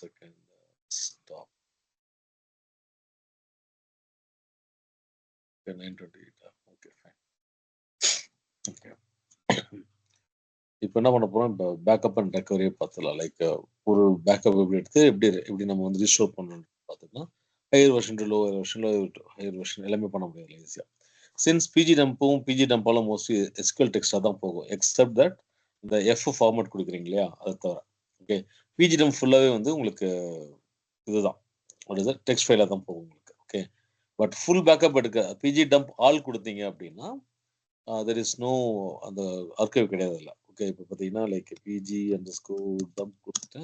second. Stop. Okay, 928. Okay, fine. Okay. இப்போ என்ன பண்ண போறோம், இப்போ பேக்கப் அண்ட் ரெக்கவரியை பார்த்துலாம். லைக் ஒரு பேக்கப் எப்படி எடுத்து எப்படி நம்ம வந்து ரீஸ்டோர் பண்ணணும்னு பார்த்துக்கலாம். Higher version to lower version, higher version எல்லாமே பண்ண முடியாது ஈஸியாக. சின்ஸ் பிஜி டம்ப்பும் பிஜி டம்பாலும் மோஸ்ட்லி எஸ்கியூஎல் டெக்ஸ்டாக தான் போகும். எக்ஸப்ட் தட் இந்த எஃப் ஃபார்மேட் கொடுக்குறீங்க இல்லையா, அதை தவிர. ஓகே, பிஜி டம் ஃபுல்லாகவே வந்து உங்களுக்கு இதுதான் ஒரு டெக்ஸ்ட் ஃபைலாக தான் போகும் உங்களுக்கு. ஓகே, பட் ஃபுல் பேக்கப் எடுக்க பிஜி டம்ப் ஆல் கொடுத்தீங்க அப்படின்னா தெர் இஸ் நோ அந்த ஆர்கைவ் கிடையாது இல்லை. ஓகே, இப்போ பார்த்தீங்கன்னா லைக் பிஜி அண்டர் ஸ்கோர் டம்ப் கொடுத்துட்டு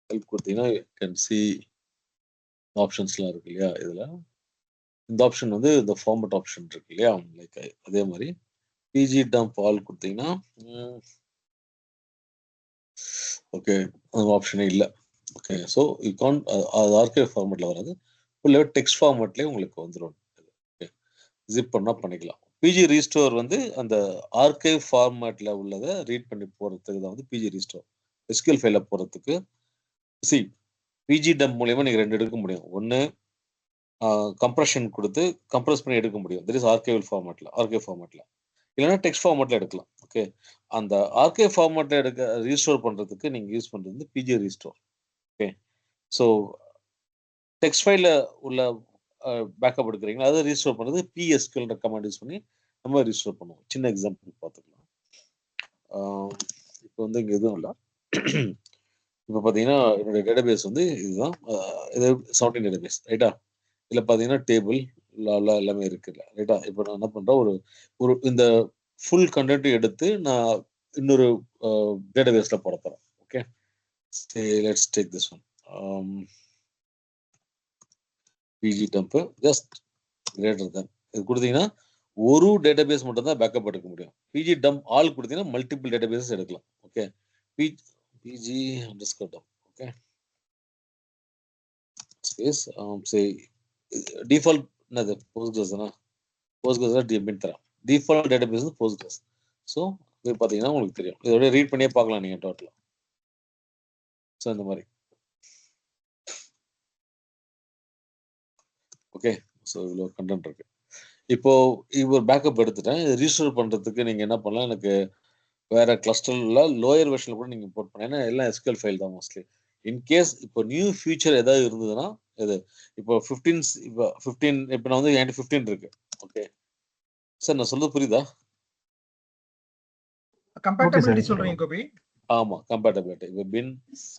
ஹெல்ப் கொடுத்தீங்கன்னா கேன் சி ஆப்ஷன்ஸ்லாம் இருக்கு இல்லையா. இதில் இந்த ஆப்ஷன் வந்து இந்த ஃபார்மட் ஆப்ஷன் இருக்கு இல்லையா, லைக் அதே மாதிரி பிஜி டம்ப் ஆல் கொடுத்தீங்கன்னா ஓகே அந்த ஆப்ஷனே இல்லை. ஓகே, ஸோ யூ கான் அது ஆர்கைவ் ஃபார்மேட்டில் வராது, ஃபுல்லாக டெக்ஸ்ட் ஃபார்மேட்லேயே உங்களுக்கு வந்துடும். ஓகே, ஜிப் பண்ணால் பண்ணிக்கலாம். பிஜி ரீஸ்டோர் வந்து அந்த ஆர்கைவ் ஃபார்மேட்டில் உள்ளதை ரீட் பண்ணி போகிறதுக்கு தான் வந்து பிஜி ரீஸ்டோர். எஸ்கியூஎல் ஃபைலில் போகிறதுக்கு சி பிஜி டம்ப் மூலயமா நீங்கள் 2 எடுக்க முடியும். ஒன்று கம்ப்ரெஷன் கொடுத்து கம்ப்ரெஸ் பண்ணி எடுக்க முடியும், தட் இஸ் ஆர்கைவ் ஃபார்மேட்டில். இல்லைன்னா டெக்ஸ்ட் ஃபார்மேட்டில் எடுக்கலாம். ஓகே, அந்த ஆர்கைவ் ஃபார்மேட்டில் ரீஸ்டோர் பண்ணுறதுக்கு நீங்கள் யூஸ் பண்ணுறது வந்து PG restore. Okay, so text ஃபைலில் உள்ள பேக்கப் எடுக்கிறீங்களா, அதை ரீஸ்டோர் பண்ணுறது பிஎஸ்கியூஎல்ன்ற கமாண்ட் யூஸ் பண்ணி நம்ம ரீஸ்டோர் பண்ணுவோம். சின்ன எக்ஸாம்பிள் பார்த்துக்கலாம். இப்போ வந்து இங்கே எதுவும் இல்லை. இப்போ பார்த்தீங்கன்னா என்னுடைய டேட்டாபேஸ் வந்து இதுதான், இது 17 டேட்டாபேஸ் ரைட்டா. இதில் பார்த்தீங்கன்னா டேபிள் எல்லாமே இருக்குல்ல ரைட்டா. இப்போ நான் என்ன பண்ணுறேன், ஒரு இந்த ஃபுல் கண்டென்ட் எடுத்து நான் இன்னொரு டேட்டாபேஸில் போட போகிறேன். Okay, let's take this one. PG dump just greater than இது கொடுத்தீங்கன்னா ஒரு டேட்டாபேஸ் மட்டும் தான் பேக்கப் எடுக்க முடியும். பிஜி டம்ப் ஆல் கொடுத்தீங்கன்னா மல்டிபிள் டேட்டாபேஸஸ் எடுக்கலாம். Okay, PG underscore dump. Okay, space சரி டிஃபால்ட் என்னது போஸ்ட்கிரஸ்னா, போஸ்ட்கிரஸ் டிஎம்பின்னு தரேன். டிஃபால்ட் டேட்டாபேஸ் வந்து போஸ்ட்கிரஸ். ஸோ இது பார்த்தீங்கன்னா உங்களுக்கு தெரியும், இதோட ரீட் பண்ணியே பார்க்கலாம் நீங்கள் டோட்டலாக. ஸோ இந்த மாதிரி. ஓகே, ஸோ இவ்வளோ கண்டென்ட் இருக்கு. இப்போ ஒரு பேக்கப் எடுத்துட்டேன், இது ரீஸ்டோர் பண்ணுறதுக்கு நீங்கள் என்ன பண்ணலாம், எனக்கு வேற கிளஸ்டரில் லோயர் வெர்ஷனில் கூட நீங்கள் இம்போர்ட் பண்ணலாம். ஏன்னா எல்லாம் எஸ்கியூஎல் ஃபைல் தான் மோஸ்ட்லி. இன்கேஸ் இப்போ நியூ ஃபியூச்சர் ஏதாவது இருந்ததுன்னா இது இப்போ 15 இப்போ நான் வந்து என்கிட்ட 15 இருக்கு. ஓகே சார், நான் சொல்றது புரியுதா? கம்பேட்டபிலிட்டி சொல்றீங்க கோபி? ஆமா, கம்பேட்டபிலிட்டி. இப்போ பின்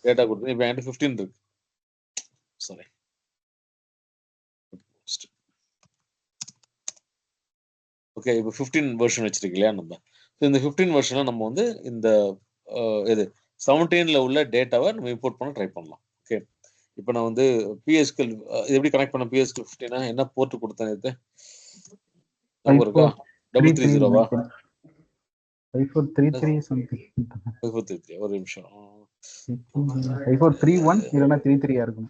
டேட்டா கொடுத்து இப்போ என்கிட்ட 15 இருக்கு. சாரி, ஓகே, இப்போ 15 வெர்ஷன் வச்சிருக்கு இல்லையா நம்ம. ஸோ இந்த 15 வெர்ஷனை நம்ம வந்து இந்த இது 17ல உள்ள டேட்டாவை நம்ம இம்போர்ட் பண்ண ட்ரை பண்ணலாம். ஓகே, இப்போ நான் வந்து பிஎஸ்கியூஎல் எப்படி கனெக்ட் பண்ண பிஎஸ்கியூஎல் 15 என்ன போர்ட் கொடுத்தேன், இது நம்ம இருக்கா 330வா 5433 something 5433. ஒரு நிமிஷம், 5431 இல்லனா 33 இருக்கும்.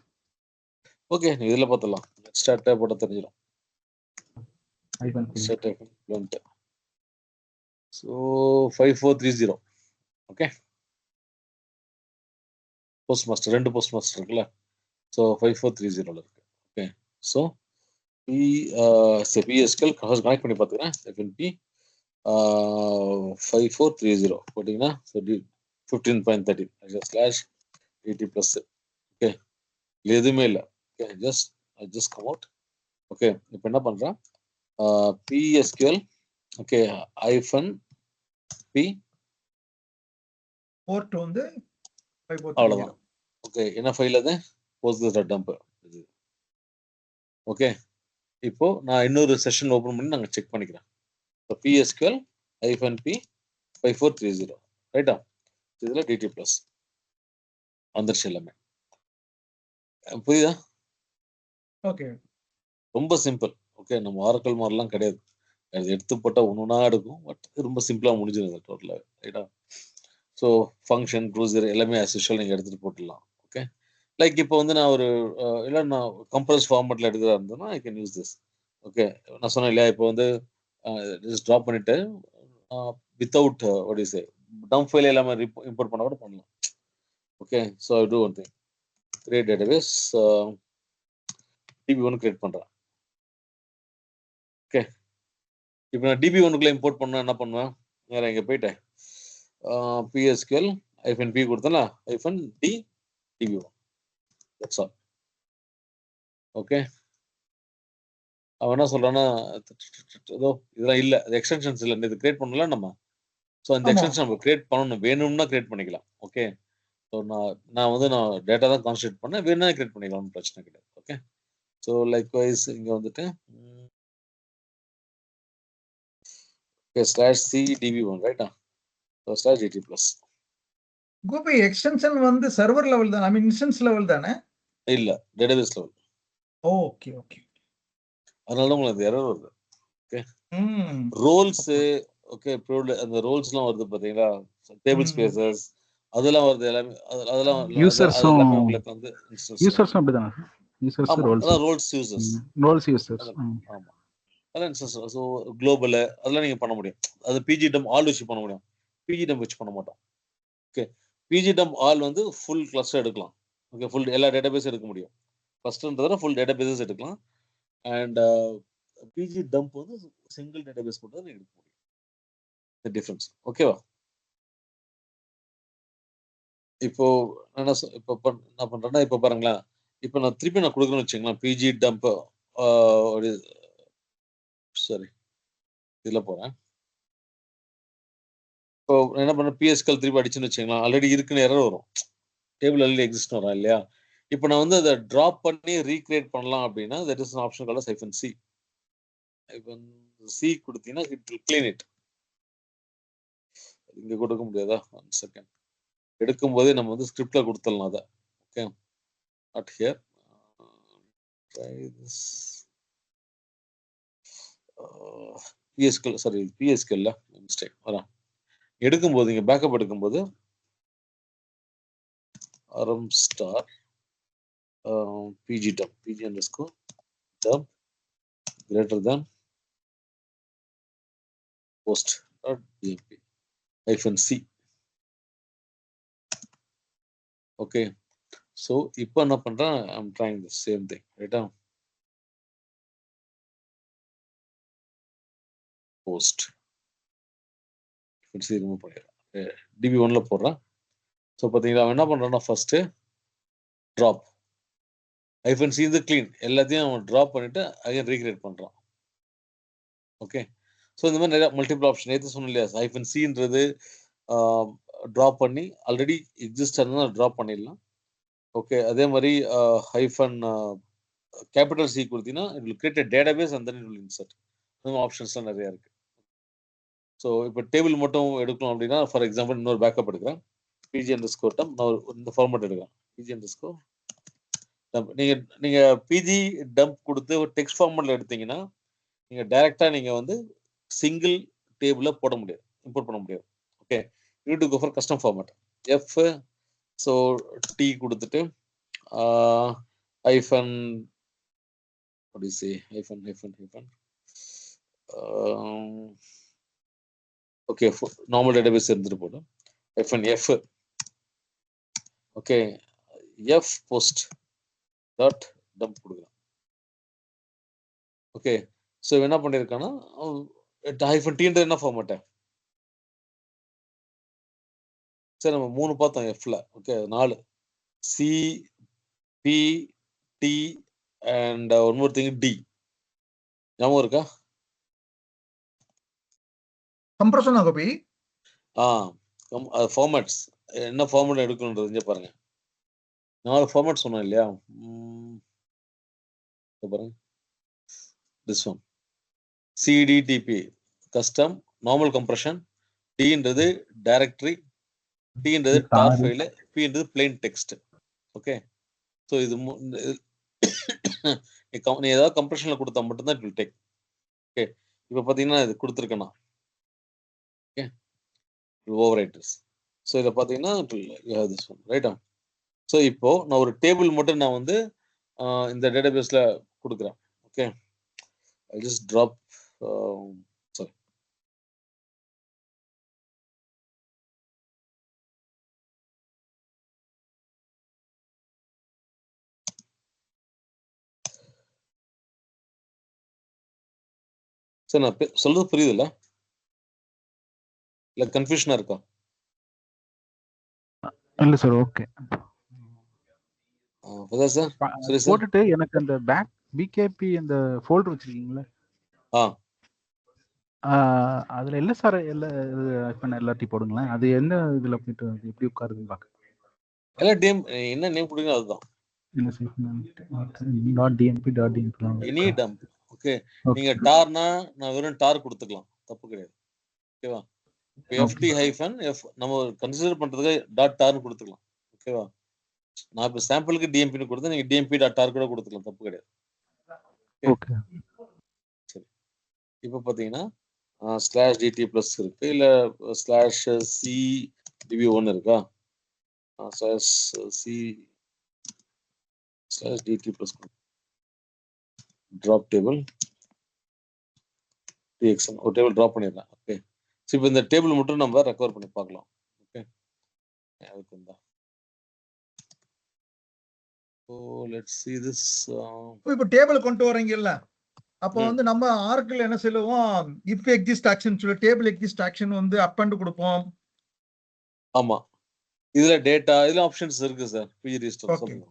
ஓகே, நீ இதெல்லாம் பார்த்தலாம், ஸ்டார்ட் போட தெரிஞ்சிடும். So 5430. Okay, post master 2 post master இருக்குல்ல. ஸோ 5430 இருக்கு. ஓகே, ஸோ பிஎஸ்கியூஎல் கனெக்ட் பண்ணி பார்த்துக்கிறேன். எஃப்என்பி 5430 போட்டிங்கன்னா 15.13/dt ப்ளஸ். ஓகே, எதுவுமே இல்லை. Okay, just come out. Okay, இப்போ என்ன பண்ணுறேன், பிஎஸ்கியூஎல் ஓகே -p போர்ட் வந்து அவ்வளோதான். ஓகே, என்ன ஃபைல் அது, போஸ்ட்கிரஸ்.டம்ப் இது. ஓகே, இப்போ நான் இன்னொரு செஷன் ஓப்பன் பண்ணி நாங்கள் செக் பண்ணிக்கிறேன். PSQL -p 5430 ரைட்டா. இதில் DT ப்ளஸ் வந்துருச்சு எல்லாமே. புரியுதா? ஓகே, ரொம்ப சிம்பிள். ஓகே, நம்ம ஆரக்கல் மாதிரிலாம் கிடையாது, அது எடுத்து போட்டால் ஒன்றுனா எடுக்கும், பட் ரொம்ப சிம்பிளாக முடிஞ்சிருது டோட்டலாக ரைட்டா. ஸோ ஃபங்க்ஷன் ப்ரூசர் எல்லாமே ஆஸ் யூஷுவல் நீங்கள் எடுத்துகிட்டு போட்டுடலாம். ஓகே, லைக் இப்போ வந்து நான் ஒரு இல்லை நான் கம்ப்ரஸ் ஃபார்மேட்டில் எடுக்கிறதா இருந்தேன்னா I can use this. Okay, நான் சொன்னேன் இல்லையா, இப்போ வந்து ட்ராப் பண்ணிட்டு வித்தவுட் டம்ப் ஃபைல் எல்லாமே இம்போர்ட் பண்ண கூட பண்ணலாம். Okay, so I do one thing. Create database DB1 create பண்றேன். ஓகே, இப்போ நான் DB1க்குள்ள இம்போர்ட் பண்ணா என்ன பண்ணுவேன்? நேரா இங்க போயிட்டேன். PSQL -p கொடுத்தேன்னா -d DB1. That's all. Okay, அவன் என்ன சொல்றான்னா ஏதோ இதெல்லாம் இல்ல, அது எக்ஸ்டென்ஷன்ஸ் இல்ல, இது கிரியேட் பண்ணல நம்ம. ஸோ அந்த ஆமா. எக்ஸ்டென்ஷன் நம்ம கிரியேட் பண்ணணும், வேணும்னா கிரியேட் பண்ணிக்கலாம். ஓகே, ஸோ நான் டேட்டா தான் கான்சென்ட்ரேட் பண்ணேன், வேணும்னா கிரியேட் பண்ணிக்கலாம், ஒன்றும் பிரச்சனை கிடையாது. ஓகே, ஸோ லைக் வைஸ் இங்க வந்துட்டு /c DB1 ரைட்டா, ஸோ /GT+. கோபி எக்ஸ்டென்ஷன் வந்து சர்வர் லெவல் தான், ஐ மீன் இன்ஸ்டன்ஸ் லெவல் தானே? இல்ல, டேட்டாபேஸ் லெவல். Okay okay. அதனால தான் உங்களுக்கு எரர் வருது. ஓகே, ம். ரோல்ஸ், ஓகே, அந்த ரோல்ஸ்லாம் வருது பாத்தீங்களா, டேபிள் ஸ்பேசஸ் அதெல்லாம் வருது எல்லாமே. அதெல்லாம் யூசர்ஸும் எல்லாமே உங்களுக்கு வந்து யூசர்ஸும் அப்படிதானே? யூசர்ஸ் ஆமா, ரோல்ஸ் அதான் ரோல்ஸ் யூசர்ஸ். Rolle's users. ஆமா, அதான் இன்ஸ்டன்ஸ். ஸோ குளோபல் அதெல்லாம் நீங்க பண்ண முடியும். அது PGDump ஆல் வச்சு பண்ண முடியும், PGDump வச்சு பண்ண மாட்டோம். ஓகே, PGDump ஆல் வந்து ஃபுல் கிளஸ்டர் எடுக்கலாம். ஓகே, ஃபுல் எல்லா டேட்டாபேஸ் எடுக்க முடியும். கிளஸ்டர்ன்றத ஃபுல் டேட்டாபேஸஸ் எடுக்கலாம். அண்ட் PGDump வந்து சிங்கிள் டேட்டாபேஸ் மட்டும் தான் எடுக்க முடியும். The difference. ஓகேவா? இப்போ என்ன பண்றேன்னா, இப்போ பாருங்களேன், இப்போ நான் திருப்பி கொடுக்குறேன்னு வச்சுங்களேன், PGDump சாரி இதுல போறேன். இப்போ என்ன பண்ண, PSQL திருப்பி அடிச்சுன்னு வச்சுங்களேன், ஆல்ரெடி இருக்குன்னு எரர் வரும், டேபிள் ஆல்ரெடி எக்ஸிஸ்ட் வரும் இல்லையா? இப்போ நான் வந்து அதை டிராப் பண்ணி ரீக்ரியேட் பண்ணலாம் அப்படின்னா that is an option called as -c. இப்போ C கொடுத்தீங்கன்னா it will clean it. இங்க கொடுக்க முடியாதா? 1 செகண்ட். எடுக்கும் போதே நம்ம வந்து ஸ்கிரிப்ட்ல கொடுத்துடலாம் அதை. Okay, not here. Try this. PSQL sorry, PSQL mistake வரா. எடுக்கும்போது இங்க பேக்கப் எடுக்கும்போது rm star PGDump PG_dump greater than post.dmp -c. Okay, so இப்போ என்ன பண்றேன், I'm trying the same thing ரைட்டா. போஸ்ட் ரிமூவ் பண்ணிடுறேன், DB1ல போடுறேன். ஸோ பார்த்தீங்களா, அவன் என்ன பண்றான்னா ஃபர்ஸ்ட் ட்ராப் -c இந்த கிளீன் எல்லாத்தையும் அவன் ட்ராப் பண்ணிட்டு அகைன் ரீக்ரியேட் பண்றான். ஓகே, ஸோ இந்த மாதிரி நிறைய மல்டிபிள் ஆப்ஷன் எது சொன்னேன் இல்லையா, -cன்றது ட்ராப் பண்ணி ஆல்ரெடி எக்ஸிஸ்ட் இருந்தால் ட்ராப் பண்ணிடலாம். ஓகே, அதே மாதிரி கேபிட்டல் C கொடுத்தீங்கன்னா it will create a database and then it will insert. இந்த ஆப்ஷன்ஸ்லாம் நிறைய இருக்கு. ஸோ இப்போ டேபிள் மட்டும் எடுக்கணும் அப்படின்னா, ஃபார் எக்ஸாம்பிள் இன்னொரு பேக்கப் எடுக்கிறேன், PG_dump. நான் இந்த ஃபார்மேட் எடுக்கிறேன், PG_dump. நீங்க PG_dump கொடுத்து ஒரு டெக்ஸ்ட் ஃபார்மேட்ல எடுத்தீங்கன்னா நீங்க டைரக்டா நீங்க வந்து சிங்கிள் டேபிள போட முடியாது, இம்போர்ட் பண்ண முடியாது. Okay, you to go for custom format. F so T கொடுத்துட்டு hyphen what do you say, hyphen. Okay, normal database எடுத்துட்டு போடும் -f. Okay, F post dot dump கொடுக்கலாம். ஓகே, ஸோ என்ன பண்ணியிருக்கான்னா -t என்ன ஃபார்மேட்டு? சரி, நம்ம 3 பார்த்தோம் Fல. Okay, 4 C P T and one more thing D. ஞாபகம் இருக்கா? கம்ப்ரஷனா கோபி? ஃபார்மேட்ஸ் என்ன ஃபார்மேட் எடுக்கணும்ன்றது தெரிஞ்ச பாருங்க. 4 ஃபார்மேட் சொன்னோம் இல்லையா? பாருங்க, this one CDTP custom, normal compression, Dன்றது டைரக்டரி, Tன்றது டார் ஃபைல், Pன்றது பிளெயின் டெக்ஸ்ட். ஓகே, ஸோ இது நீ ஏதாவது கம்ப்ரஷன்ல கொடுத்தா மட்டும்தான் இட் வில் டேக். ஓகே, இப்போ பார்த்தீங்கன்னா இது கொடுத்துருக்கேன் நான். ஓகே, ஓவர்ரைட்டர்ஸ். ஸோ இதை பார்த்தீங்கன்னா யூ ஹேவ் திஸ் ஒன் ரைட்டா. ஸோ இப்போ நான் ஒரு டேபிள் மட்டும் நான் வந்து இந்த டேட்டாபேஸ்ல கொடுக்குறேன். Okay, I just drop sorry sir நான் சொல்றது புரியுதுல்ல? இல்ல கன்ஃபியூஷனா இருக்கா? இல்ல சார், ஓகே. சார் சரி சார். போட்டுட்டு எனக்கு அந்த பேக் பிகேபி அந்த ஃபோல்டர் வச்சிருக்கீங்களா? அதுல இல்ல சார், எல்லாத்தையும் போடுங்களேன். அது என்ன இதுல போயிட்டு எப்படி உட்காருதுன்னு பாக்க. எல்லாம் டிஎம் என்ன நேம் கொடுங்க அதுதான். Any dump. ஓகே, நீங்க டார்னா நான் வெறும் டார் கொடுத்துக்கலாம், தப்பு கிடையாது. ஓகேவா? எஃப்டி ஹைஃபன் எஃப் நம்ம கன்சிடர் பண்றதுக்கு டாட் டார்னு கொடுத்துக்கலாம். ஓகேவா? நான் இப்போ சாம்பிளுக்கு டிஎம்பின்னு கொடுத்தா நீங்க டிஎம்பி டாட் டார் கூட கொடுத்துக்கலாம், தப்பு கிடையாது. ஓகே சரி, இப்போ பாத்தீங்கன்னா ஸ்லாஷ் டிடி பிளஸ் இருக்கு, இல்ல ஸ்லாஷ் சி டிவி ஒன்று இருக்கா? Slash C slash DT plus drop table TXN ஒரு டேபிள் ட்ராப் பண்ணிடுறேன். ஓகே, ஸோ இப்போ இந்த டேபிள் மட்டும் நம்ம ரெக்கவர் பண்ணி பார்க்கலாம். ஓகே, அதுக்கு இருந்தா லெட்ஸ் see this. இப்போ டேபிள் கொண்டு வரீங்கல்ல, அப்போ வந்து நம்ம ஆர்க்கில் என்ன சொல்லுவோம், இஃப் எக்ஸிஸ்ட் ஆக்ஷன் சொல்லி டேபிள் எக்ஸிஸ்ட் ஆக்ஷன் வந்து அப்பண்ட் கொடுப்போம். ஆமா, இதுல டேட்டா இதுல ஆப்ஷன்ஸ் இருக்கு சார். பிஜி ரீஸ்டோர் சொல்லுங்க.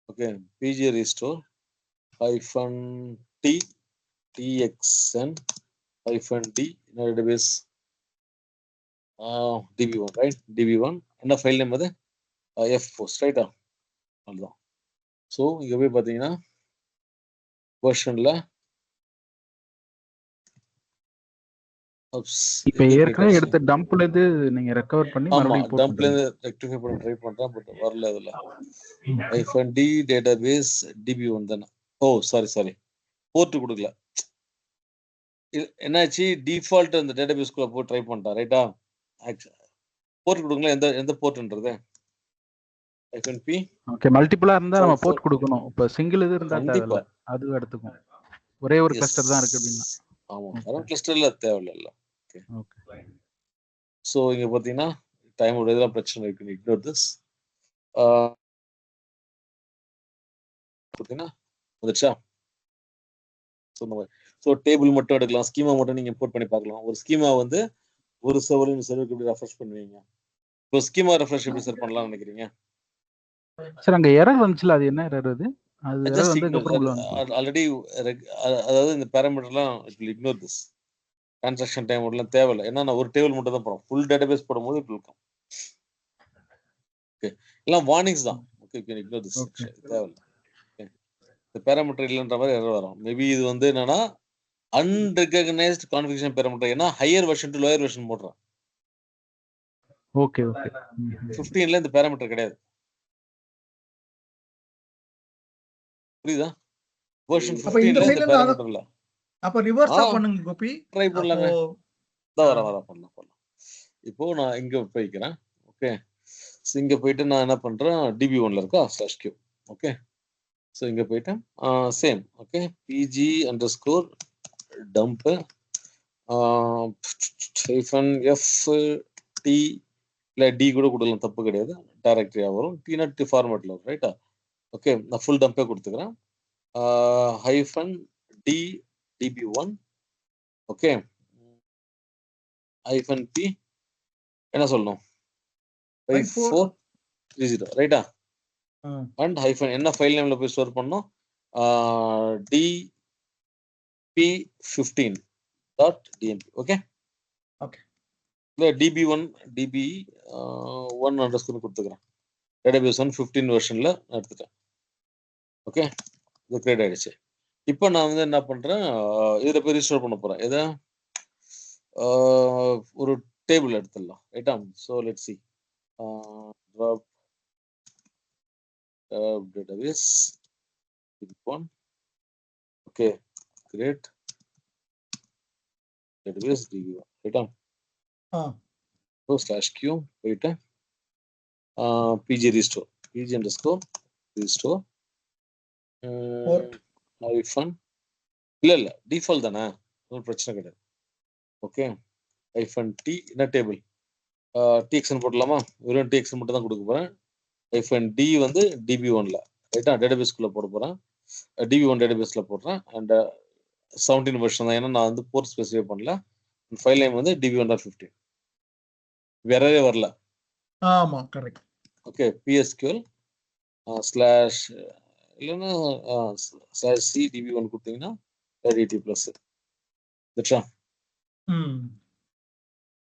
Okay, PG restore hyphen D TXN hyphen D database DB1, right? DB1 என்ன ஃபைல் நேம் அது? F4 ரைட்டா? அதுதான். ஸோ இங்க போய் பாத்தீங்கன்னா வெர்ஷன்ல இப்போ ஏற்கனவே எடுத்த டம்ப்ல இருந்து நீங்க ரெக்கவர் பண்ணி மறுபடியும் போட் டம்ப்ல இருந்து ரெக்டிஃபை பண்ண ட்ரை பண்றேன், பட் வரல. அதுல ஹைஃபன் டி டேட்டாபேஸ் DB1 தானே? ஓ சாரி போர்ட் கொடுக்கல. என்னாச்சு, டிஃபால்ட் அந்த டேட்டாபேஸ் குள்ள போய் ட்ரை பண்ணிட்டேன், ரைட்டா? போர்ட் கொடுக்கல. எந்த போர்ட்ன்றது ஹைஃபன் பி. ஓகே, மல்டிபிளா இருந்தா நம்ம போர்ட் கொடுக்கணும். இப்போ சிங்கிள் இது இருந்தா தேவையில்ல, அது எடுத்துக்கும். ஒரே ஒரு கிளஸ்டர் தான் இருக்கு அப்படின்னா. ஆமா, கரண்ட் கிளஸ்டர்ல தேவையில்ல. ஓகே, சோ இங்க பாத்தீங்கன்னா டைம் இதெல்லாம் பிரச்சனை இருக்கு, இக்னோர் திஸ். பாத்தீங்கன்னா வந்துச்சா? ஸோ டேபிள் மட்டும் எடுக்கலாம், ஸ்கீமா மட்டும் நீங்க இம்போர்ட் பண்ணி பார்க்கலாம். ஒரு ஸ்கீமா வந்து ஒரு சர்வருக்கு எப்படி ரெஃப்ரெஷ் பண்ணுவீங்க? இப்போ ஸ்கீமா ரெஃப்ரெஷ் எப்படி சார் பண்ணலாம்னு நினைக்கிறீங்க? சார் அங்க எரர் வந்துச்சுல, அது என்ன எரர் அது? அது எரர் வந்ததுக்கு அப்புறம் ஆல்ரெடி, அதாவது இந்த பாராமீட்டர்லாம் இக்னோர் திஸ். டிரான்சாக்ஷன் டைம் எல்லாம் தேவையில்லை, ஏன்னா நான் ஒரு டேபிள் மட்டும் தான் போடுறோம். ஃபுல் டேட்டாபேஸ் போடும்போது இப்படி இருக்கும். ஓகே, எல்லாம் வார்னிங்ஸ் தான். ஓகே, இக்னோர் திஸ், தேவையில்லை. இந்த பாராமீட்டர் இல்லைன்ற மாதிரி எரர் வரும். மேபி இது வந்து என்னன்னா அன்ரெகனைஸ்ட் கான்ஃபிகரேஷன் பாராமீட்டர், ஏன்னா higher version to lower version போடுறேன். ஓகே 15ல இந்த பாராமீட்டர் கிடையாது, புரியுதா? வெர்ஷன் 15ல இந்த பாராமீட்டர் இல்ல. அப்ப ரிவர்ஸ் பண்ணுங்க கோபி, ட்ரை பண்ணலாமே. வர பண்ணலாம். இப்போ நான் இங்க போய்க்கிறேன். ஓகே, இங்க போயிட்டு நான் என்ன பண்றேன், DB1ல இருக்கா /q. ஓகே, ஸோ இங்க போயிட்டேன். Same. Okay, PG underscore dump hyphen F D, இல்லை டி கூட கொடுக்கலாம், தப்பு கிடையாது. டைரக்டரியா வரும், T ஃபார்மேட்ல வரும், ரைட்டா? ஓகே, நான் ஃபுல் டம்பே கொடுத்துக்கிறேன். Hyphen D DB1. Okay, hyphen P என்ன சொல்லணும், 5430, ரைட்டா? அண்ட் ஹைஃபன் என்ன ஃபைல் நேம்ல போய் ஸ்டோர் பண்ணோம், dp15.dmp. ஓகே, இல்லை DB1 அண்டர்ஸ்கோர் கொடுத்துக்கிறேன். டேட்டாபேஸ் 15 வெர்ஷன்ல எடுத்துட்டேன். ஓகே, இது கிரியேட் ஆயிடுச்சு. இப்போ நான் வந்து என்ன பண்றேன், இதில் போய் ரீஸ்டோர் பண்ண போறேன். இதை ஒரு டேபிள் எடுத்துடலாம், ரைட்டா? So let's see, drop database DB1. Okay, create database DB1, ரைட்டா? ஸோ /q போயிட்டு PG restore, PG underscore restore hyphen, இல்ல டிஃபால்ட் தானே, ஒன்றும் பிரச்சனை கிடையாது. ஓகே, ஹைஃபன் டி என்ன டேபிள், TXN போடலாமா? வெறும் TXN மட்டும் தான் கொடுக்க போறேன். ஹைஃபன் டி வந்து DB1ல, ரைட்டா? டேட்டாபேஸ்க்குள்ள போட போறேன். DB1 டேட்டாபேஸ்ல போடுறேன். அண்ட் 17 வெர்ஷன் தான். ஏன்னா நான் வந்து போர்ட் ஸ்பெசிஃபை பண்ணல. ஃபைல் நேம் வந்து DB1.15 வேறவே வரல. ஆமா கரெக்ட். ஓகே, PSQL ஸ்லாஷ் இல்லைன்னா ஸ்லாஷ் C DB1 கொடுத்தீங்கன்னா DT ப்ளஸ் தட்ஸா.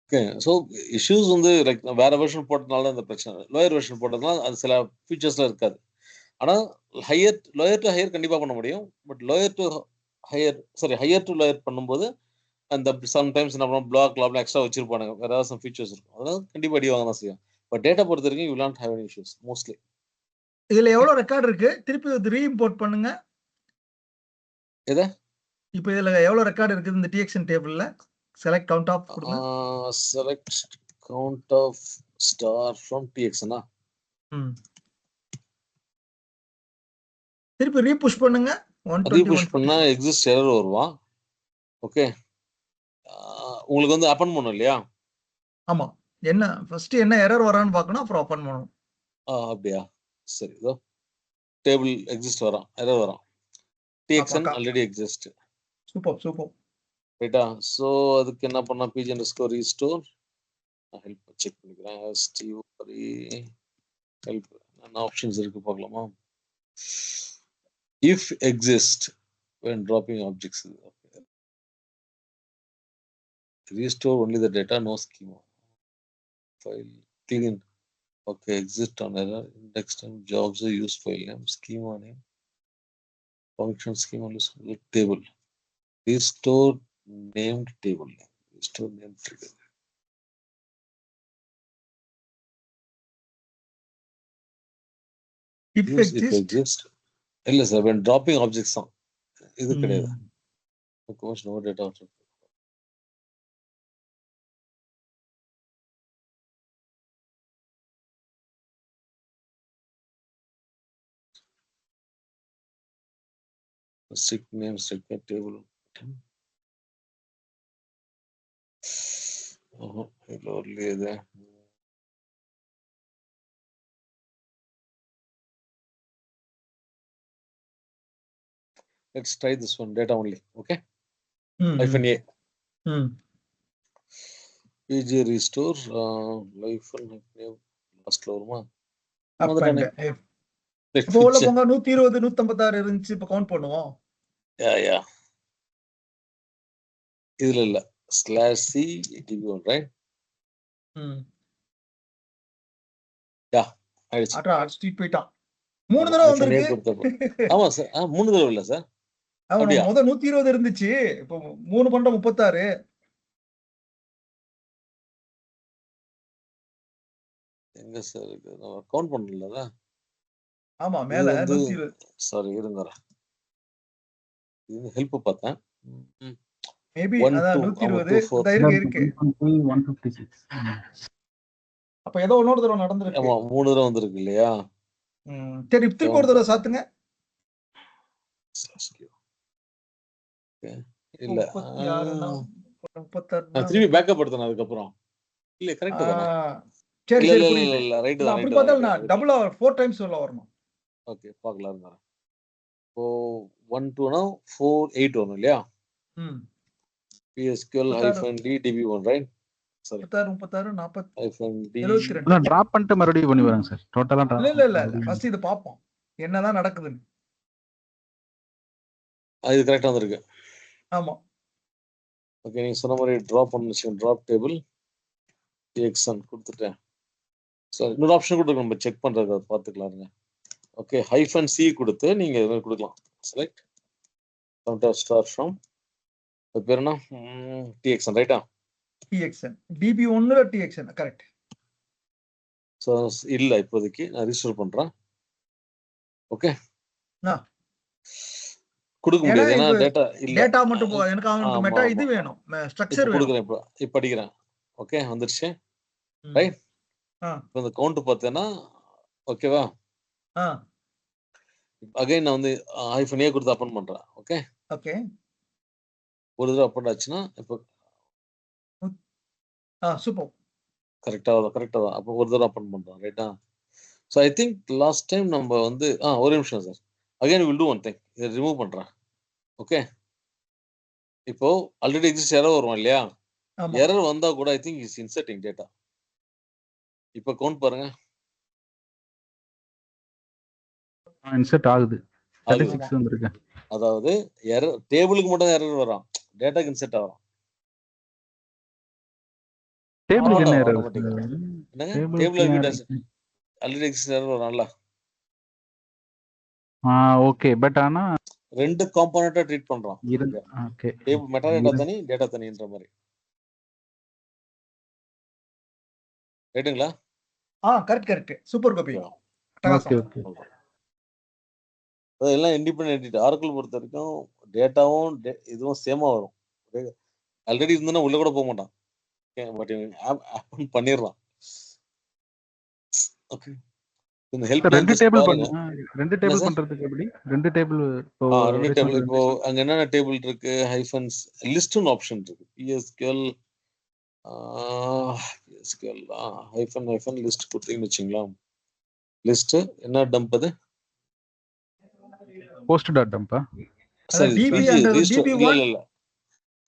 ஓகே, ஸோ இஷ்யூஸ் வந்து லைக் வேற வெர்ஷன் போட்டதுனால அந்த பிரச்சனை. லோயர் வெர்ஷன் போட்டதுனால அது சில ஃபீச்சர்ஸ்லாம் இருக்காது. ஆனால் லோயர் டு ஹையர் கண்டிப்பாக பண்ண முடியும். பட் ஹையர் டு லோயர் பண்ணும்போது அந்த சம்டைம்ஸ் என்ன பண்ணுவோம், பிளாக் எக்ஸ்ட்ரா வச்சிருப்பானுங்க, வேற ஏதாவது சம் ஃபீச்சர்ஸ் இருக்கும். அதனால கண்டிப்பாக அடி வாங்க தான் செய்யும். பட் டேட்டா பொறுத்த வரைக்கும் you will not have any issues mostly. இதுல எவ்வளவு ரெக்கார்ட் இருக்கு? திருப்பி ரீஇம்போர்ட் பண்ணுங்க. எதை? இப்போ இதுல எவ்வளவு ரெக்கார்ட் இருக்குது இந்த TXN டேபிள்ல? செலக்ட் கவுண்ட் ஆஃப் கொடுங்க. Select count of star from TXN. திருப்பி ரீபுஷ் பண்ணுங்க. ரீபுஷ் பண்ணா எக்ஸிஸ்ட் எரர் வருவான். ஓகே, உங்களுக்கு வந்து அப்பன் பண்ணணும் இல்லையா? ஆமா, என்ன ஃபர்ஸ்ட் என்ன எரர் வரான்னு பார்க்கணும், அப்புறம் அப்பன் பண்ணணும். அப்படியா? சரி, இதோ டேபிள் எக்ஸிஸ்ட் வரான், எரர் வரான். TXN already exist. சூப்பர் ரைட்டா? ஸோ அதுக்கு என்ன பண்ணா, pg_restore ஹெல்ப் செக் பண்ணிக்கிறேன். ஹெல்ப் என்ன ஆப்ஷன்ஸ் இருக்கு பார்க்கலாமா? if exist when dropping objects, okay. Restore only the data, no schema. File clean. Okay, exist on error. Index time, jobs, use file name, schema name, function schema, table. Restore named table name. Restore name trigger. If exist. இல்ல sir, when dropping objects தான் இது கிடையாது. Because no data. Strict name, strict table. இது only இது. Let's try this one, data only. Okay. -A. pg_restore last வருமா? அப்ப உள்ள போங்க 120 156 இருந்துச்சு, இப்ப கவுண்ட் பண்ணுவோம். யா இதுல இல்ல /c DB1 ரைட்? யா ஆயிடுச்சு. அடிச்சிட்டு போய்ட்டான். 3 தடவை வந்திருக்கு. ஆமா சார், 3 தடவை இல்ல சார். அப்படியே முத 120 இருந்துச்சு, இப்போ 3 பண்ற 36. எங்க சார் இருக்கு? நான் கவுண்ட் பண்ணல. ஆமா, மேல 120. சாரி, இருங்க. இது ஹெல்ப் பார்த்தேன். மேபி அதான் 120 இருக்கு. 156. அப்ப ஏதோ இன்னொரு தடவை நடந்துருக்கு. ஆமா, 3 தடவை வந்திருக்கு இல்லையா? சரி, திருப்பி ஒரு தடவை சாத்துங்க. இல்ல 36 திருப்பி பேக்கப் எடுத்தேன் அதுக்கு அப்புறம். இல்ல கரெக்ட் தானா? சரி இல்ல ரைட் தான். அப்படி பார்த்தா நான் டபுளா 4 டைம்ஸ் சொல்ல வரணும். ஓகே, பார்க்கலாம் இருங்க. இப்போ 1 2 னா 4 8 வரும் இல்லையா? PSQL -d DB1 right? சரி, 36 40 -d 72. நான் டிராப் பண்ணிட்டு மறுபடியும் பண்ணி வரேன் சார். டோட்டலா டிராப். இல்ல ஃபர்ஸ்ட் இது பாப்போம் என்னதான் நடக்குதுன்னு. இது கரெக்ட்டா வந்திருக்கு. ஆமா. ஓகே, நீங்க சொன்ன மாதிரி டிராப் பண்ணனும். டிராப் டேபிள் TXN கொடுத்துட்டேன். சரி, இன்னொரு ஆப்ஷன் கொடுத்துருக்கோம் நம்ம செக் பண்றது, அதை பார்த்துக்கலாம்ங்க. ஓகே, -c கொடுத்து நீங்க இது மாதிரி கொடுக்கலாம். Select count of star from, அது பேர் என்ன? TXN ரைட்டா? TXN DB1 TXN correct. So இல்ல இப்போதைக்கு நான் ரீஸ்டோர் பண்றேன். ஓகே, கொடுக்க முடியாது ஏன்னா டேட்டா இல்ல. டேட்டா மட்டும் போதும் எனக்கு. அவங்களுக்கு மெட்டா இது வேணும், ஸ்ட்ரக்சர் வேணும். கொடுக்குறேன். இப்ப படிக்கிறேன். ஓகே, வந்துருச்சு ரைட்? இப்போ இந்த கவுண்ட் பார்த்தேன்னா ஓகேவா? அகைன் நான் வந்து -a கொடுத்து அப்பன் பண்றேன். ஓகே ஒரு தடவை அப்பன் ஆச்சுன்னா இப்போ சூப்பர் கரெக்டா தான். அப்போ ஒரு தடவை அப்பன் பண்றோம் ரைட்டா? So I think last time நம்ம வந்து ஒரு நிமிஷம் sir. Again will do one thing, இதை ரிமூவ் பண்றேன். ஓகே, இப்போ ஆல்ரெடி எக்ஸிஸ்ட் எரர் வரும் இல்லையா? ஆமா. எரர் வந்தா கூட I think is inserting data. இப்ப கவுண்ட் பாருங்க. இன்சர்ட் ஆகுது. ஆகுது. 36 வந்திருக்கு. அதாவது எரர் டேபிளுக்கு மட்டும் எரர் வரும். டேட்டாக்கு இன்சர்ட் ஆகும். டேபிளுக்கு என்ன எரர்? ஆட்டோமேட்டிக்கா. என்னங்க? டேபிளுக்கு டேபிள் ஏன் ஆல்ரெடி ஆல்ரெடி எக்ஸிஸ்ட் எரர் வரும்ல. ஓகே. பட் ஆனா 2 காம்போனன்ட்டா ட்ரீட் பண்றோம். ஓகே. டேபிள் மெட்டாடேட்டா தனி, டேட்டா தனின்ற மாதிரி. ரைட்டுங்களா? Correct. Super Gopi. Okay, okay. அதெல்லாம் இண்டிபெண்டன்ட் என்டிட்டி. ஆரக்கிள் பொறுத்த வரைக்கும் டேட்டாவும் இதுவும் சேமா வரும். ஆல்ரெடி இருந்ததுன்னா உள்ள கூட போக மாட்டான். பட் ஆப் பண்ணிடலாம். ஓகே. இந்த ஹெல்ப் 2 டேபிள் பாருங்க. 2 டேபிள் பண்றதுக்கு எப்படி? 2 டேபிள் இப்போ 2 டேபிள் இப்போ அங்க என்னென்ன டேபிள் இருக்கு? ஹைஃபன்ஸ் லிஸ்ட்னு ஆப்ஷன் இருக்கு. PSQL ஹைஃபன் லிஸ்ட் கொடுத்தீங்கன்னு வச்சுங்களா? லிஸ்ட் என்ன டம்ப் அது? போஸ்ட் டாட் டம்பா? சரி, DB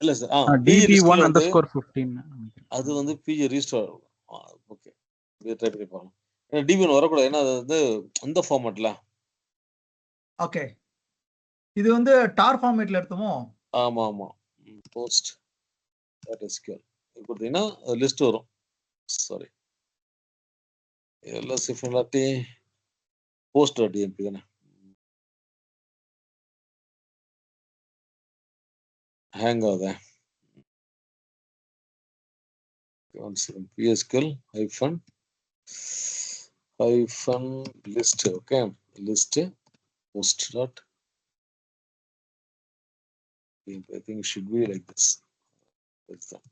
இல்ல சார். DB1_15 அது வந்து PG ரீஸ்டோர். ஓகே. இது ட்ரை பண்ணி பாருங்க. ஏன்னா DB1 வரக்கூடாது. ஏன்னா அது வந்து இந்த ஃபார்மட்ல. ஓகே. இது வந்து டார் ஃபார்மேட்ல எடுத்தோமோ? ஆமா. போஸ்ட் SQL கொடுத்தீங்கன்னா லிஸ்ட் வரும். சாரி. எல்லாம் சிஃபினாலிட்டி post.emp தானே. ஹேங் ஆகுதே. PSQL hyphen list. Okay, list post dot. I think it should be like this. That's that.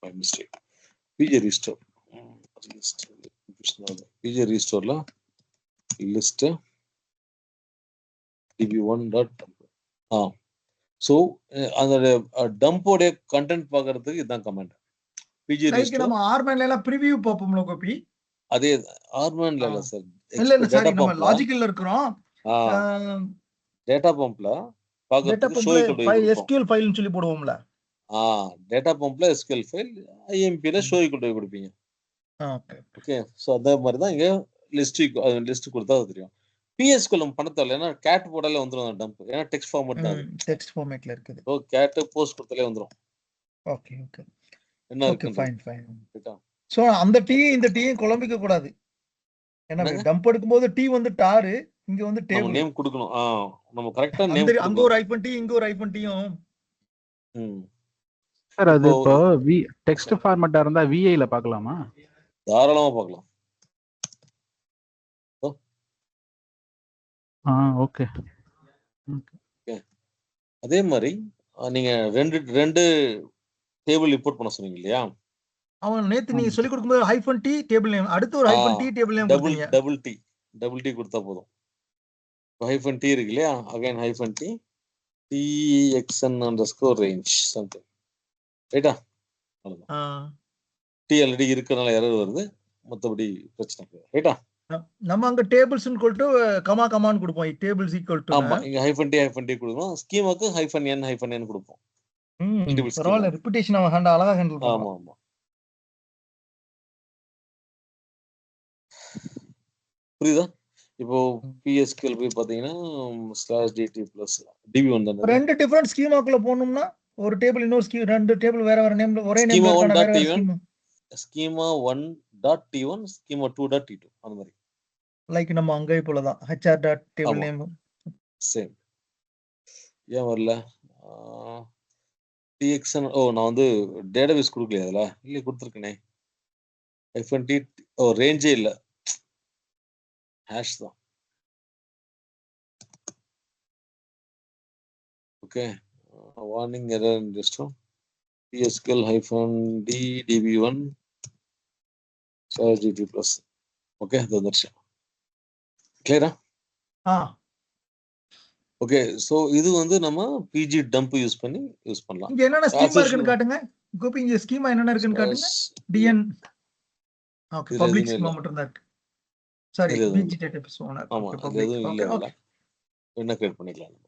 My mistake. PG restore. PG restore la list db1 dot. So அந்த டம்போட content பார்க்கிறதுக்கு இதான் comment. PG restore. நம்ம ஆர்மேன்ல எல்லாம் preview பாப்போம்ல Gopi? அதே ஆர்மேன்ல இல்ல sir. இல்ல sorry, நம்ம லாஜிக்கல்ல இருக்கறோம். Data பம்ப்ல பார்க்கிறதுக்கு ஷோ ஈக்குவல் ஃபைல் SQL ஃபைல்னு சொல்லி போடுவோம்ல. டேட்டா பம்ப்ல SQL ஃபைல், IMP ல ஷோ ஈக்குவல் கொடுப்பீங்க. ஓகே. சோ அதே மாதிரி தான் இங்க லிஸ்ட் கொடுத்தா தெரியும். PSQL நம்ம பண்ண தேவையில்ல. ஏன்னா கேட் போட்டாலே வந்துரும் அந்த டம்ப். ஏன்னா டெக்ஸ்ட் ஃபார்மட் தான். டெக்ஸ்ட் ஃபார்மேட்ல இருக்குது. சோ கேட் போஸ்ட் கொடுத்தாலே வந்துரும். ஓகே. என்ன இருக்கு? ஃபைன். சோ அந்த இந்த டீயும் குழம்பிக்க கூடாது. ஏன்னா டம்ப் எடுக்கும்போது T வந்து டார், இங்க வந்து டேபிள். நேம் கொடுக்கணும். நம்ம கரெக்ட்டா நேம் கொடுக்கணும். அங்க ஒரு ஐபன் T, இங்க ஒரு ஐபன் Tயும். சார் அது இப்போ டெக்ஸ்ட் ஃபார்மட்டா இருந்தா VI ல பார்க்கலாமா? தாராளமா பார்க்கலாம். ஓகே. அதே மாதிரி நீங்க ரெண்டு டேபிள் இம்போர்ட் பண்ண சொன்னீங்க இல்லையா? அவன் நேத்து நீங்க சொல்லி கொடுக்கும்போது ஹைபன் T டேபிள் நேம், அடுத்து ஒரு ஹைபன் T டேபிள் நேம் கொடுத்தீங்க. டபுள் T கொடுத்தா போதும். ஹைபன் T இருக்கு இல்லையா? Again hyphen T TXN_range something. ரைட்டா? அவ்வளவுதான். T ஆல்ரெடி இருக்கறனால எரர் வருது. மத்தபடி பிரச்சனை இல்லை. ரைட்டா? நம்ம அங்க டேபிள்ஸ்னு சொல்லிட்டு கமான்னு கொடுப்போம். Tables equal to. ஆமா, இங்க ஹைபன் T கொடுக்கணும். ஸ்கீமாக்கு -n கொடுப்போம். பரவாயில்ல, ரிப்பீட்டேஷன் அவன் அழகா ஹேண்டில் பண்ணுவான். ஆமா. புரியுதா? இப்போ PSQL போய் பாத்தீங்கன்னா /dt + db1 தான. ரெண்டு டிஃபரண்ட் ஸ்கீமாக்குள்ள போணும்னா ஒரு டேபிள் இன்னொரு ரெண்டு டேபிள் வேற நேம்ல ஒரே நேம்ல இருக்கான வேற schema. Schema 1.t1 schema 2.t2 அந்த மாதிரி. லைக் நம்ம அங்கே போலதான் hr.table நேம் சேம். ஏன் வரல? TXN நான் வந்து டேட்டாபேஸ் கொடுக்கலையா அதுல? இல்ல கொடுத்திருக்கனே. -t ரேஞ்சே இல்ல. ஹேஷ் தான். ஓகே. வார்னிங் எரர் இன் restore. PSQL -d db1 /dt +. Okay, அது வந்துருச்சு. கிளியரா? ஓகே. சோ இது வந்து நம்ம PG டம்ப் யூஸ் பண்ணலாம். இங்க என்னென்ன ஸ்கீமா இருக்குன்னு காட்டுங்க. கோபி இங்க ஸ்கீமா என்னென்ன இருக்குன்னு காட்டுங்க. DN ஓகே இதுல பப்ளிக் எதுவுமே ஸ்கீமா இல்ல. மட்டும் தான் இருக்கு. சாரி இதுல எதுவும் இல்ல. PG database owner. ஆமா, ஓகே இதுல பப்ளிக். எதுவும் இல்ல ஓகே இதுல. ஓகே. என்ன கிரியேட் பண்ணிக்கலாம் நம்ம.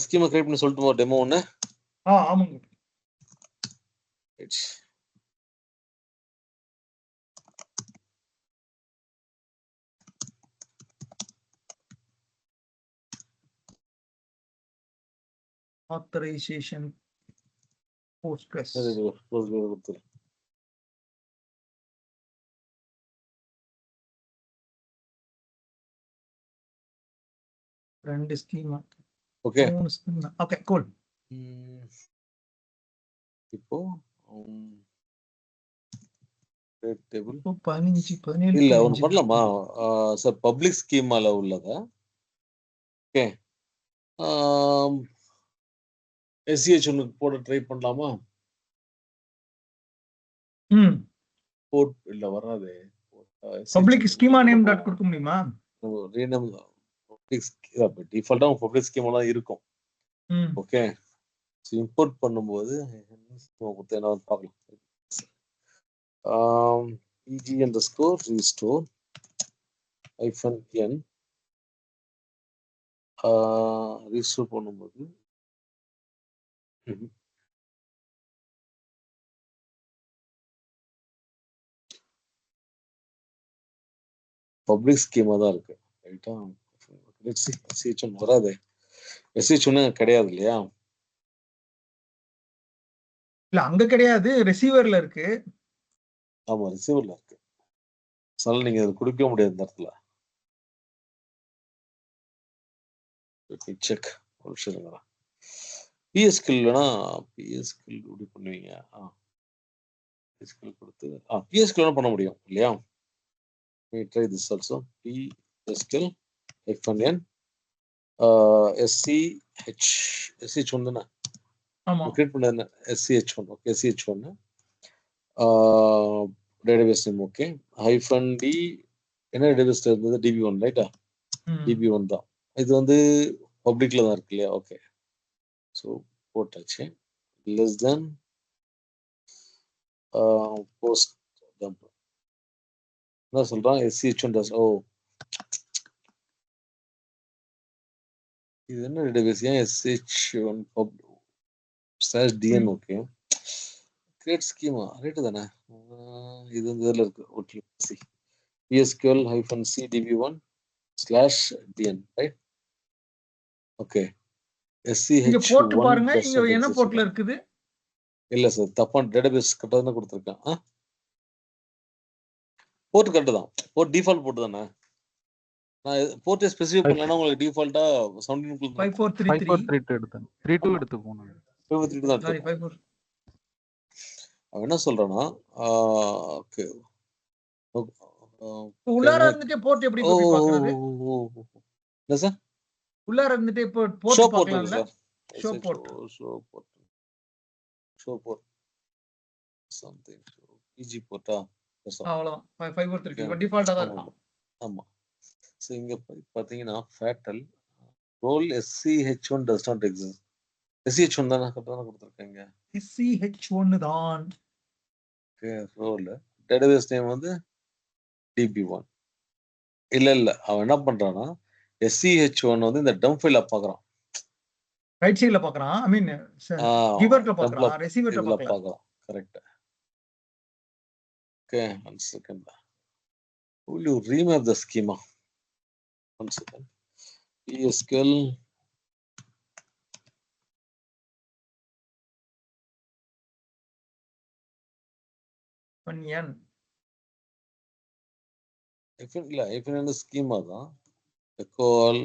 ஸ்கீமை கிரியேட் பண்ணி சொல்லட்டுமா டெமோ ஒன்று? ஆமாங்க. Authorisation Postgres. சரி கொடுத்துரு. ரெண்டு schema. Okay 3 schema. Okay cool. இப்போ டேபிள் இப்போ 15 17 இல்ல to ஒன்று 5 பண்ணலாமா சார்? பப்ளிக் ஸ்கீமால உள்ளதா? ஓகே எஸ்சிஹெச் ஒன்று போட ட்ரை பண்ணலாமா? போட் இல்ல வராது. பப்ளிக் ஸ்கீமா நேம் டாட் கொடுக்க முடியுமா? ரீநேம் டிஃபால்ட்டா பப்ளிக் ஸ்கீமா தான் இருக்கும். ஓகே இம்போர்ட் பண்ணும்போது என்ன பார்க்கலாம். pg underscore restore -n restore பண்ணும்போது பப்ளிக் ஸ்கீமா தான் இருக்கு. ரைட்டா? SH1 வராது. SH1 கிடையாது இல்லையா? இல்ல அங்க கிடையாது, ரிசீவர்ல இருக்கு. ஆமா ரிசீவர்ல இருக்கு. அதனால நீங்க அது கொடுக்க முடியாது இந்த இடத்துல. செக் ஒரு விஷயம் இருங்களா. PSQL வேணா PSQL இப்படி பண்ணுவீங்க. PSQL கொடுத்து PSQL வேணா பண்ண முடியும் இல்லையா? Try this also. PSQL -n SCH1 தானே கிரியேட் பண்ணது. SCH1 okay SCH1 database name okay -d என்ன டேட்டாபேஸ் இருந்தது? DB1 ரைட்டா? DB1 தான். இது வந்து பப்ளிக்ல தான் இருக்கு இல்லையா? ஓகே ஸோ போட்டாச்சு. லெஸ் தென் போஸ்ட் டம்ப் என்ன சொல்றான்? SCH1 இது என்ன டேட்டாபேஸ்? ஏன் SH1 /dn okay create schema right தானே? இது வந்து இதில் இருக்கு. Okay PSQL -cdb1/dn right. Okay இங்க போட்டு SCH1 பாருங்க. இங்க என்ன போர்ட்ல இருக்குது? இல்ல சார் தப்பான டேட்டாபேஸ் கரெக்டா தான் கொடுத்துருக்கேன். போர்ட் கரெக்ட் தான். போர்ட் டிஃபால்ட் போர்ட் தானே? நான் போர்ட்டே ஸ்பெசிஃபை பண்ணலன்னா உங்களுக்கு டிஃபால்ட்டா 17 5432 எடுத்தேன். 32 எடுத்து போனேன். 5432 தான் சாரி எடுத்துக்கோ. 54. அவன் என்ன சொல்றானா ஓகே உள்ளார இருந்துட்டே போர்ட் எப்படி காப்பி பார்க்கறது? என்ன சார்? உள்ளார இருந்துட்டே இப்போ ஷோ போர்ட் போர்ட் பார்க்கலாம்ல? Sir. Show port. Show port something PG போர்ட்டா? அவ்வளவுதான். 5432 இப்போ டிஃபால்ட்டா தான் இருக்கும். ஆமா. சோ இங்க பாத்தீங்கன்னா fatal role SCH1 does not exist. SCH1 தானே கரெக்டா கொடுத்துருக்கீங்க. SCH1 தான். ஓகே ரோல் டேட்டாபேஸ் நேம் வந்து DB1. இல்ல அவன் என்ன பண்றானா SCH1 வந்து இந்த டம்ப் ஃபைல பார்க்கறான். ரைட் சைடுல பார்க்கறான். ஐ மீன் கிவர்ல பார்க்கறான், ரிசீவர்ல பார்க்கறான். Correct. Okay 1 second. Will you remap the schema? 1 second. PSQL n என்ன ஸ்கீமா தான் எக்கோல்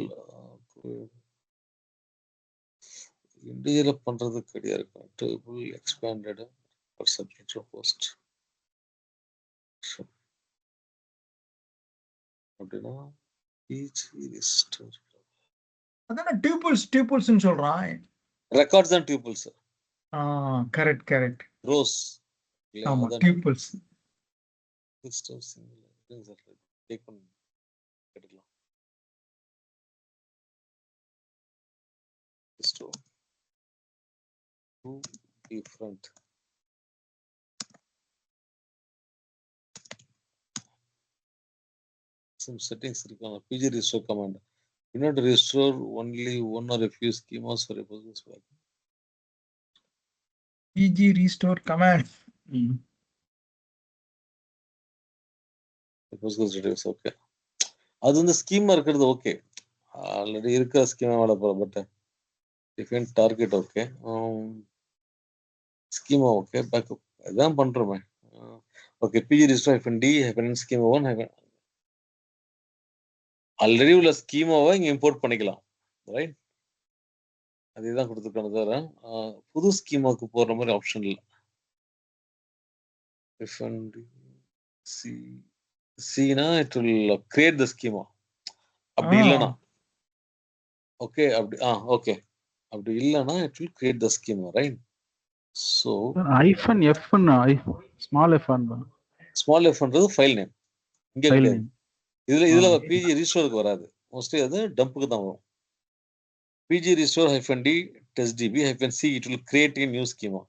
இண்டிவிஜுவலா பண்றது கிடையாது. டேபிள் எக்ஸ்பேண்டட் சப்ஜெக்ட் போஸ்ட் அப்படின்னா அதான டியூபிள்ஸ்னு சொல்றான். Records and tubules. Correct. Rose. ஆமா டியூபிள்ஸ். டேக் பண்ணி எடுக்கலாம். Two different some settings இருக்காங்க. PG restore command. You need to restore only one or a few schemas for a Postgres backup. PG restore command. Postgres database, okay. அது வந்து schema இருக்கிறது okay. Already இருக்கிற schema வேலை போகிற but define target okay. Schema okay. Backup இதான் பண்ணுறோமே. Okay. பிஜி restore -d schema 1 already உள்ள ஸ்கீமாவை இங்கே இம்போர்ட் பண்ணிக்கலாம், ரைட்? அதுதான் கொடுத்துருக்கான தவிர புது ஸ்கீமாவுக்கு போடுற மாதிரி ஆப்ஷன் இல்லை. சினா it will create the schema. அப்படி இல்லைனா ஓகே. அப்படி ஓகே. அப்படி இல்லைனா it will create the schema, right? So small எஃப்ன்றது ஃபைல் நேம், இங்கே கிடையாது. இதுல பிஜி ரீஸ்டோருக்கு வராது, மோஸ்ட்லி அது டம்புக்கு தான் வரும். PG restore -d testdb -c it will create a new schema.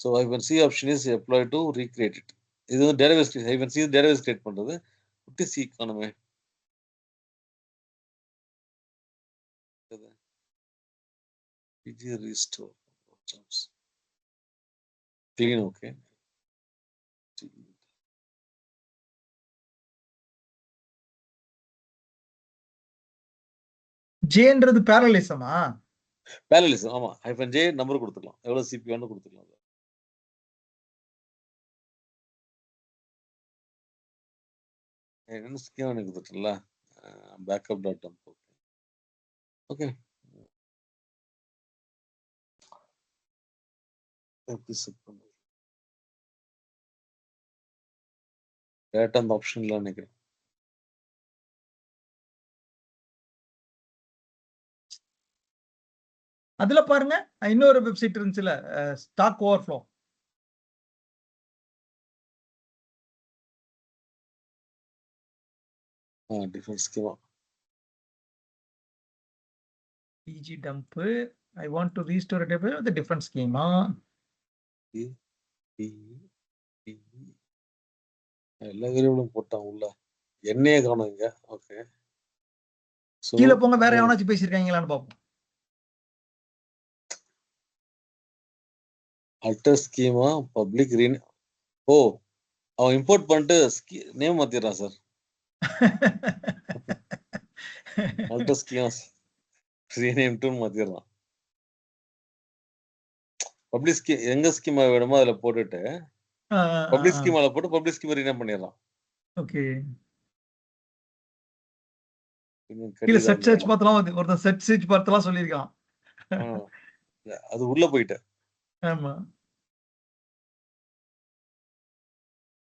So -c option is applied to recreate it. இது வந்து database -c database create பண்றது. c காணுமே. pg restore jobs clean, okay. ஜேன்றது பேரலிசமா? பேரலிசம், ஆமா. -j நம்பர் கொடுத்துக்கலாம், எவ்வளவு சிபியூன்னு கொடுத்துக்கலாம். என்ன ஸ்கீம் எனக்கு கொடுத்துட்டல, பேக்கப் டாட் டம்ப். ஓகே. எப்படி செட் பண்ணுறது? டேட்டா அந்த ஆப்ஷன்ல நினைக்கிறேன். அதுல பாருங்க, இன்னொரு வெப்சைட் இருந்துச்சுல, stack overflow. Different schema. PG dump. I want to restore a database with a different schema. எல்லா வேரியபிளும் போட்டான் உள்ள, என்னையே காணும் இங்க. ஓகே. கீழே போங்க, வேற எவனாச்சும் பேசியிருக்காங்களான்னு பார்ப்போம். அல்டர் ஸ்கீமா பப்ளிக் ரீன். ஓ, அவன் இம்போர்ட் பண்ணிட்டு நேம் மாத்திடுறான் sir. Alter schemas rename to மாத்திடுறான். பப்ளிக் ஸ்கீம் எங்க ஸ்கீமா வேணுமோ அதுல போட்டுட்டு பப்ளிக் ஸ்கீமால போட்டு பப்ளிக் ஸ்கீமா ரீநேம் பண்ணிடுறான். ஓகே. கீழ செட் சர்ச் பார்த்தலாம், ஒருத்தன் செட் சர்ச் பார்த்தலாம் சொல்லியிருக்கான். அது உள்ள போயிட்டு. ஆமா.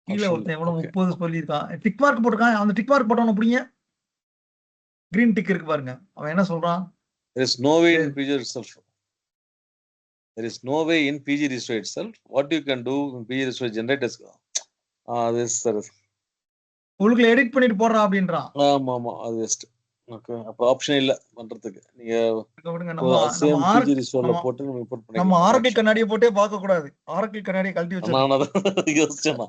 கீழ ஒருத்தன் எவ்வளவு 30 சொல்லியிருக்கான். டிக் மார்க் போட்டிருக்கான். அந்த டிக் மார்க் போட்டவன புடிங்க. கிரீன் டிக் இருக்கு பாருங்க. அவன் என்ன சொல்றான்? There is no way in PG itself. There is no way in PG restore itself. What you can do in PG restore generate as this sir. உங்களுக்கு edit பண்ணிட்டு போறா அப்படின்றான். ஆமா ஆமா, அது வெஸ்ட். ஓகே. அப்ப ஆப்ஷன் இல்ல பண்றதுக்கு. நீங்க நம்ம PG restore ல போட்டு நம்ம இம்போர்ட் பண்ணிக்கலாம். நம்ம ஆரக்கிள் கண்ணாடியை போட்டே பார்க்க கூடாது. ஆரக்கிள் கண்ணாடியை கழட்டி வச்சிரணும். நான் அத யோசிச்சேனா.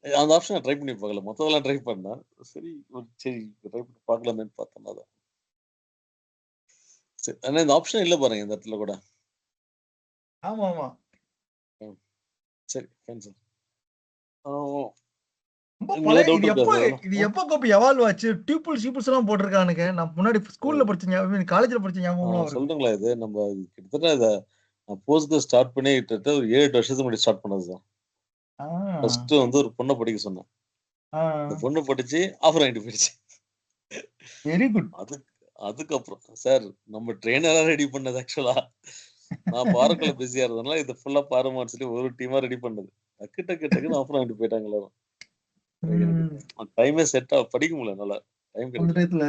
அந்த ஆப்ஷனை ட்ரை பண்ணி பார்க்கல, மொத்ததெல்லாம் ட்ரை பண்ணேன். சரி ட்ரை பண்ணி பார்க்கலாமேன்னு பார்த்தேன். அதான் சரி. ஆனால் இந்த ஆப்ஷன் இல்லை பாருங்க இந்த இடத்துல கூட. ஆமா ஆமா. சரி ஃபைன் சார். இது எப்போ கோப்பி எவால்வ் ஆச்சு? டியூபிள்ஸ் எல்லாம் போட்டிருக்கானுங்க. நான் முன்னாடி ஸ்கூல்ல படிச்சேன், காலேஜ்ல படிச்சேன் ஞாபகம். சொல்றீங்களா? இது நம்ம கிட்டத்தட்ட இதை போஸ்ட்கிரஸ் ஸ்டார்ட் பண்ணி கிட்டத்தட்ட ஒரு 7 வருஷத்துக்கு முன்னாடி ஸ்டார்ட் பண்ணது சார். ஃபர்ஸ்ட் வந்து ஒரு பொண்ணை படிக்க சொன்னேன். அந்த பொண்ணு படிச்சு ஆஃபர் வாங்கிட்டு போயிடுச்சு. Very good. அதுக்கப்புறம் சார் நம்ம ட்ரெயினரா ரெடி பண்ணது. ஆக்சுவலா நான் பாரக்குள்ள பிஸியா இருந்ததுனால இது ஃபுல்லா பாரமான்னு சொல்லி ஒரு டீமா ரெடி பண்ணது. டக்குன்னு ஆஃபர் வாங்கிட்டு போயிட்டாங்க எல்லாரும். டைமே செட் படிக்க முடியல, நல்லா டைம் கிடைக்கல.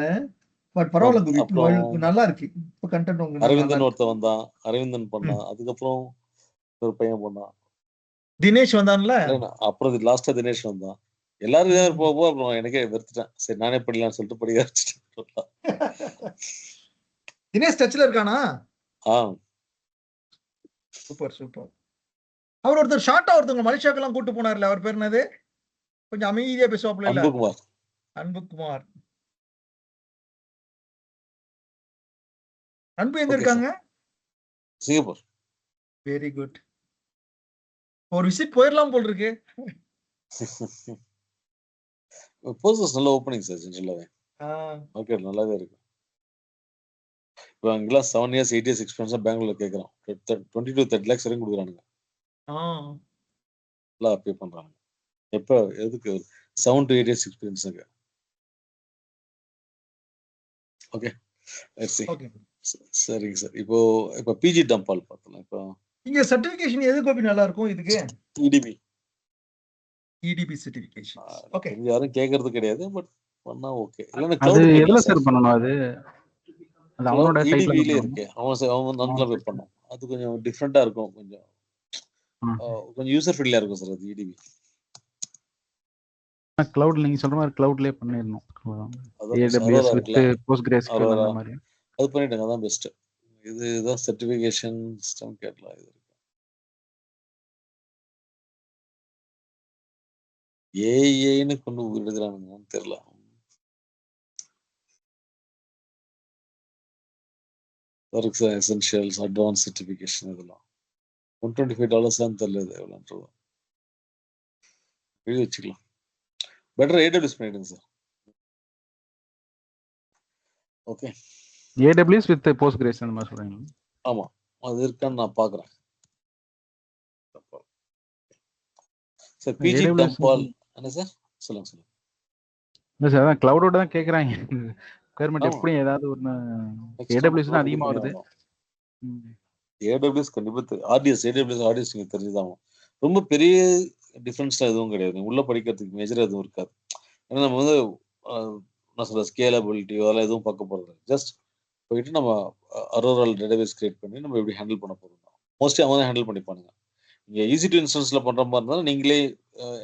பட் பரவாயில்ல, நல்லா இருக்கு. இப்ப கண்டென்ட் உங்களுக்கு. அரவிந்தன் ஒருத்த வந்தான், அரவிந்தன் பண்ணான். அதுக்கப்புறம் ஒரு பையன் பண்ணான், தினேஷ் வந்தான்ல. அப்புறம் லாஸ்டா தினேஷ் வந்தான். எல்லாரும் போக அப்புறம் எனக்கே வெறுத்துட்டேன். சரி நானே படிக்கலாம்னு சொல்லிட்டு படிக்க ஆரம்பிச்சிட்டேன். தினேஷ் டச்ல இருக்கானா? Super super. அவர் ஒருத்தர் ஷார்ட்டா ஒருத்தவங்க மலேசியாக்கெல்லாம் கூட்டு போனார்ல, அவர் பேர் என்னது? கொஞ்சம் அமைதியா பேசுவாப்ல. இல்ல அன்புகுமார். அன்புகுமார். அன்பு எங்க ஓகே சார். இருக்காங்க? சிங்கப்பூர். Very good. ஒரு விசிட் போயிடலாம் போல் இருக்கு. போஸ்டர்ஸ் நல்ல ஓப்பனிங் சார் ஜென்ரலாவே. ஓகே நல்லாவே இருக்கு. இப்போ அங்கெல்லாம் 7 இயர்ஸ் 8 இயர்ஸ் எக்ஸ்பீரியன்ஸா பெங்களூர்ல கேட்குறோம். 20 to 30 lakhs வரைக்கும் கொடுக்குறானுங்க. நல்லா பே பண்றாங்க. எப்போ எதுக்கு 7 to 8 இயர்ஸ் எக்ஸ்பீரியன்ஸுங்க. ஓகே சி. ஓகே. சரிங்க சார். இப்போ பிஜி டம்பால் பார்த்தலாம். இப்போ இங்க சர்டிபிகேஷன் எது காப்பி நல்லா இருக்கும் இதுக்கு? இடிபி. EDB certification. ஓகே. இது யாரும் கேட்கறது கிடையாது. பட் பண்ணா ஓகே. இல்லைன்னா அது கிளவுட் எதுல போயிடலாம் சார் சார். பண்ணணும்? அது அவனோட சைட்ல இடிபிலே இருக்கு. அவன் நன்ல பே பண்ணோம். அது கொஞ்சம் டிஃப்ரெண்டா இருக்கும். கொஞ்சம் கொஞ்சம் யூசர் ஃப்ரெண்ட்லியா இருக்கும் சார் அது இடிபி. கிளவுட் நீங்க சொல்ற மாதிரி கிளவுட்லயே பண்ணிடணும். அதான் AWS அரோரா வித் இருக்குல்ல, PostgreSQL அரோரா அந்த மாதிரி. அது பண்ணிட்டேங்க. அதான் பெஸ்ட். இதுதான் சர்டிஃபிகேஷன் சிஸ்டம் கேட்கலாம். இது ஏஐன்னு கொண்டு விடுறானுங்கன்னு தெரியல. எசென்ஷியல்ஸ் அட்வான்ஸ் சர்டிஃபிகேஷன் இதெல்லாம் $125 தெரியல இது எவ்வளோன்றது. எழுதி வச்சுக்கலாம். பெட்டர் AWS பண்ணிடுங்க sir. Okay. AWS with Postgres அந்த மாதிரி சொல்றீங்க? ஆமா அது இருக்கான்னு நான் பார்க்குறேன் சார். பிஜி டம்பால் என்ன சார்? சொல்லுங்க சொல்லுங்க. இல்லை சார், அதான் கிளவுடோட தான் கேட்குறாங்க. ரெக்குயர்மெண்ட் எப்படியும் ஏதாவது ஒன்று AWS தான் அதிகமாக வருது. AWS கண்டிப்பாக AWS நீங்கள் தெரிஞ்சுதான். ரொம்ப பெரிய டிஃப்ரென்ஸ்லாம் எதுவும் கிடையாது. உள்ள படிக்கிறதுக்கு மேஜர் எதுவும் இருக்காது. ஏன்னா நம்ம வந்து நான் சொல்ற ஸ்கேலபிலிட்டி அதெல்லாம் எதுவும் பார்க்க போகிறது. ஜஸ்ட் போயிட்டு நம்ம அரோரால் டேட்டாபேஸ் கிரியேட் பண்ணி நம்ம எப்படி ஹேண்டில் பண்ண போகிறோம். மோஸ்ட்லி அவங்க தான் ஹேண்டில் பண்ணிப்பானுங்க. இங்கே ஈஸி டு இன்ஸ்டன்ஸில் பண்ணுற மாதிரி இருந்தாலும் நீங்களே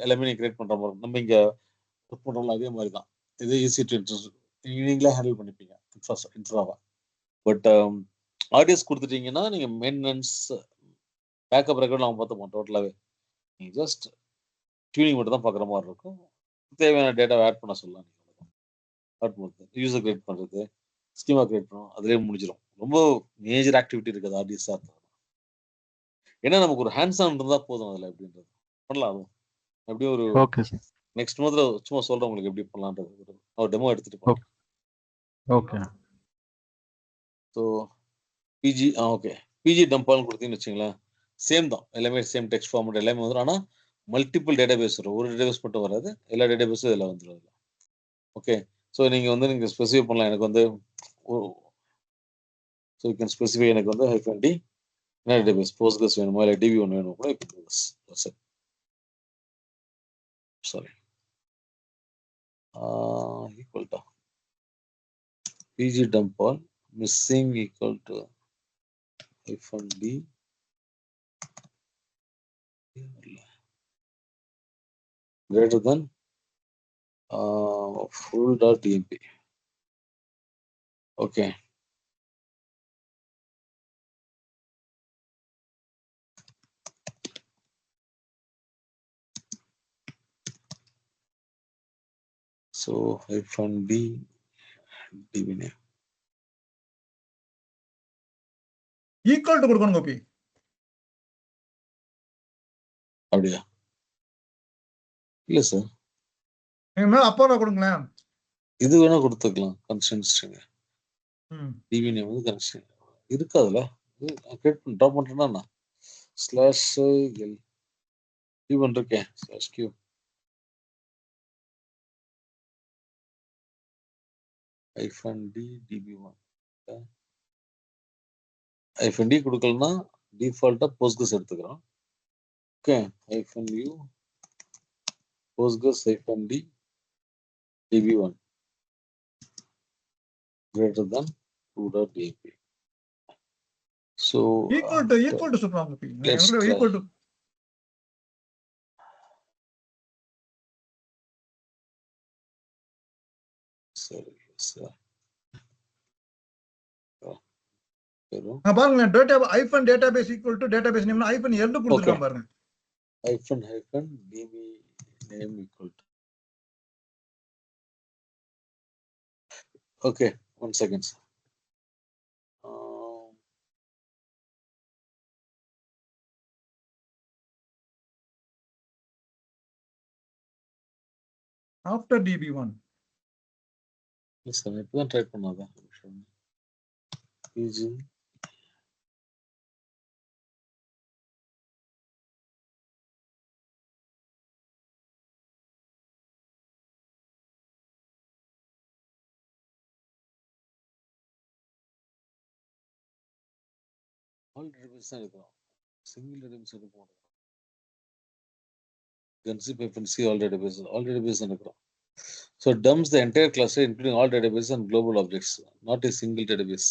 எல்லாமே கிரியேட் பண்ணுற மாதிரி நம்ம இங்கே ஒர்க் பண்ணுறோம்ல அதே மாதிரி தான். இது ஈஸி டு இன்ஸ்டன்ஸ் நீங்களே ஹேண்டில் பண்ணிப்பீங்க இன்ஃப்ராவா. பட் ஆடியஸ் கொடுத்துட்டீங்கன்னா நீங்கள் மெயின்டெனன்ஸ் பேக்கப் ரெக்கார்ட் அவங்க பார்த்துப்போம் டோட்டலாகவே. நீங்கள் ஜஸ்ட் டியூனிங் மட்டும் தான் பார்க்குற மாதிரி இருக்கும். தேவையான டேட்டாவை ஆட் பண்ண சொல்லலாம். நீங்கள் ஆட் பண்ணுறது யூஸர் கிரியேட் பண்ணுறது ஸ்கீமா கிரியேட் பண்ணணும் அதுலேயே முடிஞ்சிடும். ரொம்ப மேஜர் ஆக்டிவிட்டி இருக்குது ஆடியஸாக இருந்தால். ஏன்னா நமக்கு ஒரு ஹேண்ட்ஸ் ஆன் இருந்தால் போதும் அதில் எப்படின்றது பண்ணலாம். அதுவும் எப்படியும் ஒரு ஓகே சார். நெக்ஸ்ட் மந்த்ல சும்மா சொல்கிறேன் உங்களுக்கு எப்படி பண்ணலான்றது. ஒரு டெமோ எடுத்துகிட்டு போகிறேன். Okay. So PG okay. PG டம்பால்னு கொடுத்தீங்கன்னு வச்சுங்களேன், சேம் தான். எல்லாமே சேம் டெக்ஸ்ட் ஃபார்மேட் எல்லாமே வந்துடும். ஆனால் மல்டிபிள் டேட்டாபேஸ் வரும். ஒரு டேட்டாபேஸ் மட்டும் வராது. எல்லா டேட்டாபேஸும் இதில் வந்துடும். ஓகே. ஸோ நீங்கள் ஸ்பெசிஃபை பண்ணலாம். எனக்கு வந்து ஸோ யூ கேன் ஸ்பெசிஃபை எனக்கு வந்து -d என்ன டேட்டாபேஸ் போஸ்ட்கிரஸ் வேணுமா இல்லை DB ஒன்று வேணுமா கூட sorry equal to pg dumpall missing equal to -d greater than full.tmp. okay. So -d db name equal to கொடுக்கணும் கோபி. அப்படியா? இல்ல சார். அப்போ கொடுங்களேன். இது வேணா கொடுத்துக்கலாம். கன்ஸ்டன்ட் ஸ்ட்ரிங் db name வந்து கன்ஸ்டன்ட் இருக்கு. அதுல கிரியேட் பண்ணி ட்ராப் பண்றேன்னா /l q இருக்கேன் /q -d db1 -d கொடுக்கலன்னா டிஃபால்ட்டா போஸ்ட்கிரஸ் எடுத்துக்கிறோம். Okay. -u Postgres -d db1 greater than 2.tmp. So equal to சொல்றாங்க கோபி. equal to சரி சார். பாருங்க database equal to database name -l கொடுத்துருக்கான் பாருங்க. -db name equal to okay, 1 seconds. After DB1 sir இப்பதான் try பண்ணாதான் PG all database தான் இருக்கும். Single database எடுக்க மாட்டோம். Gunsi see all database தான் இருக்கிறோம். So dumps the entire cluster including all databases and global objects, not a single database.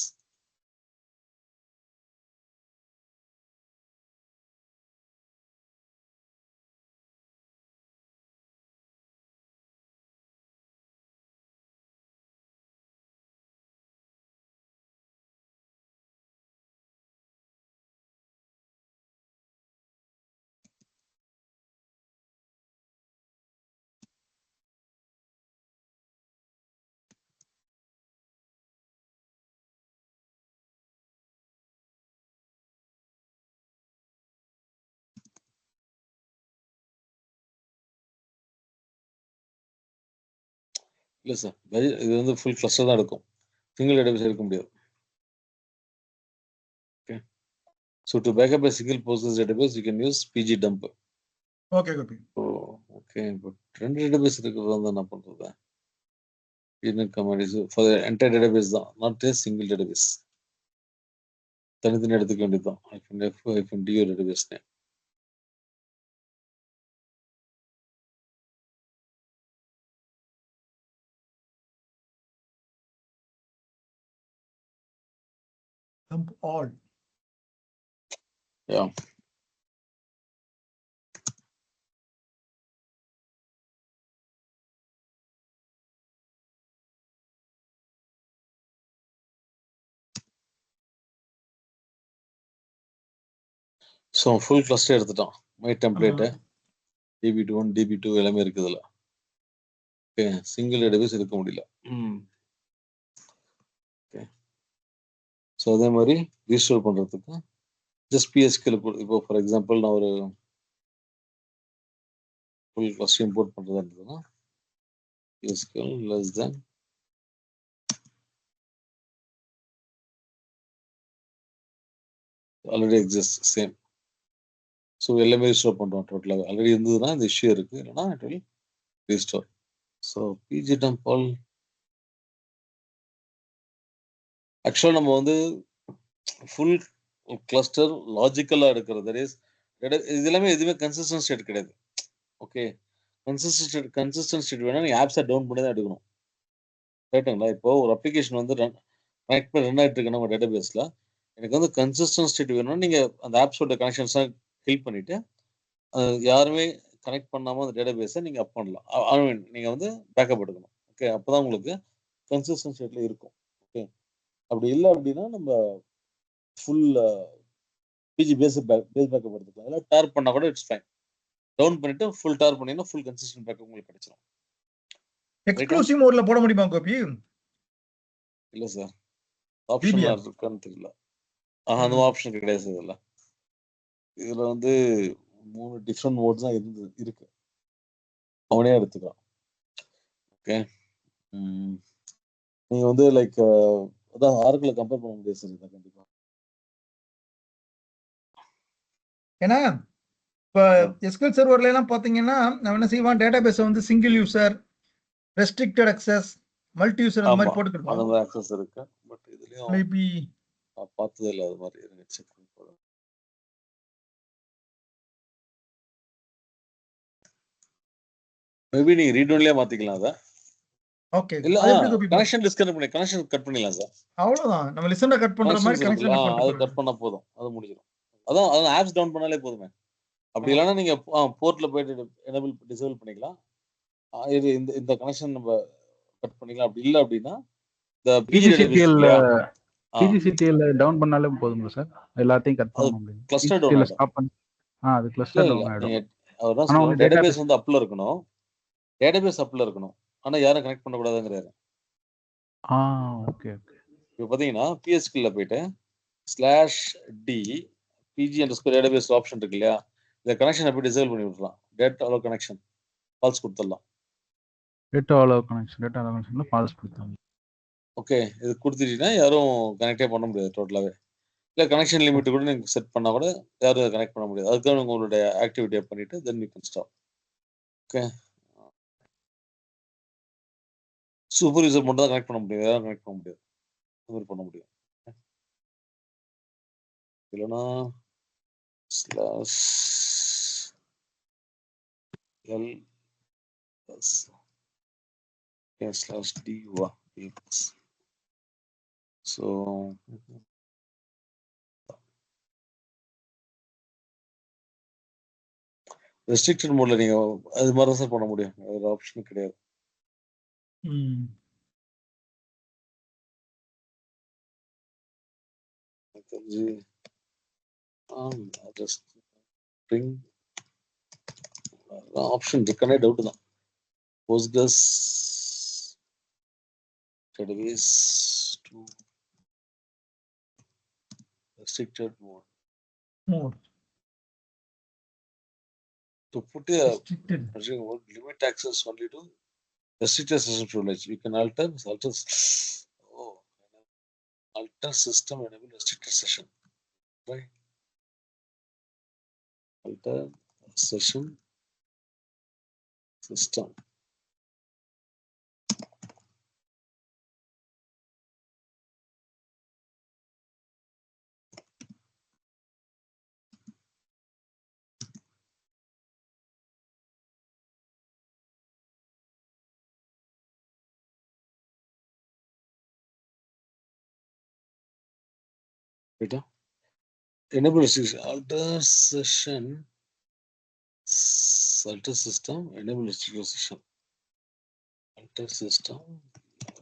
இல்ல sir, இது வந்து ஃபுல் கிளஸ்டர் தான் இருக்கும். சிங்கிள் டேட்டாபேஸ் எடுக்க முடியாது. Okay. So to backup a single Postgres database, you can use pgdump. Okay Gopi. Okay, but ரெண்டு database இருக்கிறது வந்து என்ன பண்றது? என்ன command is for the entire database தான், நாட் a single database. தனித்தனி எடுத்துக்க வேண்டியதுதான். -f-du database name. Dump all. Yeah. So full cluster எடுத்துட்டோம். மை டெம்ப்ளேட்டு, DB1 DB2 எல்லாமே இருக்குதுல. ஓகே, சிங்கிள் டேட்டாபேஸ் எடுக்க முடியல. ஓகே. ஸோ அதே மாதிரி ரீஸ்டோர் பண்ணுறதுக்கு ஜஸ்ட் PSQL இப்போ ஃபார் எக்ஸாம்பிள் நான் ஒரு ஃபுல் கிளஸ்டர் இம்போர்ட் பண்ணுறதா இருந்ததுன்னா PSQL less than already exist same. So எல்லாமே ரீஸ்டோர் பண்ணுறோம். டோட்டலாக ஆல்ரெடி இருந்ததுன்னா இந்த இஷ்யூ இருக்குது, இல்லைன்னா it will restore. So pgdump all ஆக்சுவலாக நம்ம வந்து ஃபுல் கிளஸ்டர் லாஜிக்கலாக எடுக்கிறது. தட் இஸ் இது எல்லாமே எதுவுமே கன்சிஸ்டன்ட் ஸ்டேட் கிடையாது. ஓகே, கன்சிஸ்டன்ட் ஸ்டேட் வேணா நீங்கள் ஆப்ஸை டவுன் பண்ணி தான் எடுக்கணும். ரைட்டுங்களா? இப்போ ஒரு அப்ளிகேஷன் வந்து கனெக்ட் பண்ணி ரன் ஆகிட்டு இருக்கு நம்ம டேட்டாபேஸில். எனக்கு வந்து கன்சிஸ்டன்ட் ஸ்டேட் வேணும்னா நீங்கள் அந்த ஆப்ஸோட கனெக்ஷன்ஸ்லாம் கில் பண்ணிவிட்டு யாருமே கனெக்ட் பண்ணாமல் அந்த டேட்டாபேஸை நீங்கள் அப் பண்ணலாம். நீங்கள் வந்து பேக்கப் எடுக்கணும். ஓகே, அப்போ தான் உங்களுக்கு கன்சிஸ்டன்ட் ஸ்டேட்டில் இருக்கும். ஓகே, அப்படி இல்லை அப்படின்னா நம்ம ஃபுல் பிஜி பேஸ் பேக்கப் எடுத்துக்கலாம். இல்லை டேர் பண்ணால் கூட இட்ஸ் ஃபைன். டவுன் பண்ணிட்டு ஃபுல் டேர் பண்ணினா ஃபுல் கன்சிஸ்டன்ட் பேக்கப் உங்களுக்கு கிடைச்சிடும். எக்ஸ்க்ளூசிவ் மோட்ல போட முடியுமா கோபி? இல்ல சார், ஆப்ஷன் இருக்கான்னு தெரியல. அந்த ஆப்ஷன் கிடையாது சார். இதுல இதுல வந்து 3 டிஃப்ரெண்ட் மோட்ஸ் தான் இருக்கு. அவனே எடுத்துக்கலாம். ஓகே, நீங்க வந்து லைக் அதான் ஆர்க்குல கம்பேர் பண்ண முடியாது சார். இதை கண்டிப்பா ஏன்னா இப்போ SQL சர்வர்ல எல்லாம் பாத்தீங்கன்னா நம்ம என்ன செய்வோம், டேட்டாபேஸ் வந்து single user, restricted access, multi user அந்த மாதிரி போட்டுருக்கோம். அந்த மாதிரி அக்சஸ் இருக்கு. பட் இதுலயும் மேபி பார்த்ததே இல்ல அது மாதிரி. இருங்க செக் பண்ணி போறேன். மேபி நீங்க ரீட் ஒன்லியா மாத்திக்கலாம் அத. ஓகே, இல்ல கனெக்ஷன் டிஸ்கனெக்ட் பண்ணி கனெக்ஷன் கட் பண்ணிடலாம் சார். அவ்வளவுதான். நம்ம லிசனர் கட் பண்ற மாதிரி கனெக்ஷன் அது கட் பண்ணா போதும், அது முடிஞ்சிடும். அதான் ஆப்ஸ் டவுன் பண்ணாலே போதுமே. அப்படி இல்லைன்னா நீங்க போர்ட்ல போயிட்டு எனேபிள் டிசேபிள் பண்ணிக்கலாம். இது இந்த கனெக்ஷன் நம்ம கட் பண்ணிக்கலாம். அப்படி இல்லை அப்படின்னா இந்த PGCTL டவுன் பண்ணாலே போதும் சார். எல்லாத்தையும் கட் பண்ணணும் அப்படிங்க. கிளஸ்டர் டவுன் ஸ்டாப் பண்ணி அது கிளஸ்டர் டவுன் ஆயிடும். ஆனா டேட்டாபேஸ் வந்து அப்ல இருக்கணும். டேட்டாபேஸ் அப்ல இருக்கணும். ஆனா யாரும் கனெக்ட் பண்ண கூடாதுங்கறாரு. Okay okay. இப்போ பார்த்தீங்கன்னா PSQL போயிட்டு /d pg_database டேட்டாபேஸ் ஆப்ஷன் இருக்கு இல்லையா, இந்த கனெக்ஷன் அப்படி டிசேபிள் பண்ணி விட்டுலாம். டேட்டா அலோ கனெக்ஷன் ஃபால்ஸ் கொடுத்துடலாம். டேட்டா அலோ கனெக்ஷன்ல ஃபால்ஸ் கொடுத்தாங்க. ஓகே, இது கொடுத்துட்டீங்கன்னா யாரும் கனெக்டே பண்ண முடியாது டோட்டலாகவே. இல்லை கனெக்ஷன் லிமிட் கூட நீங்கள் செட் பண்ணால் கூட யாரும் கனெக்ட் பண்ண முடியாது. அதுக்காக உங்களுடைய ஆக்டிவிட்டியை பண்ணிவிட்டு then you can stop. Okay, super user மட்டும் தான் கனெக்ட் பண்ண முடியும், யாரும் கனெக்ட் பண்ண முடியாது. அது மாதிரி பண்ண முடியும். இல்லைன்னா /l/d ஸோ ரெஸ்ட்ரிக்டட் மோட்ல நீங்க அது மாதிரி தான் சார் பண்ண முடியும், வேற ஆப்ஷன் கிடையாது. ஆப்ஷன் இருக்கானே டவுட் தான். Postgres database to restricted mode. To put a limit access only to restricted system privilege. We can alter system enable restricted session. Right? Alter session system. Enable restriction, alter system, enable restricted session. Alter system,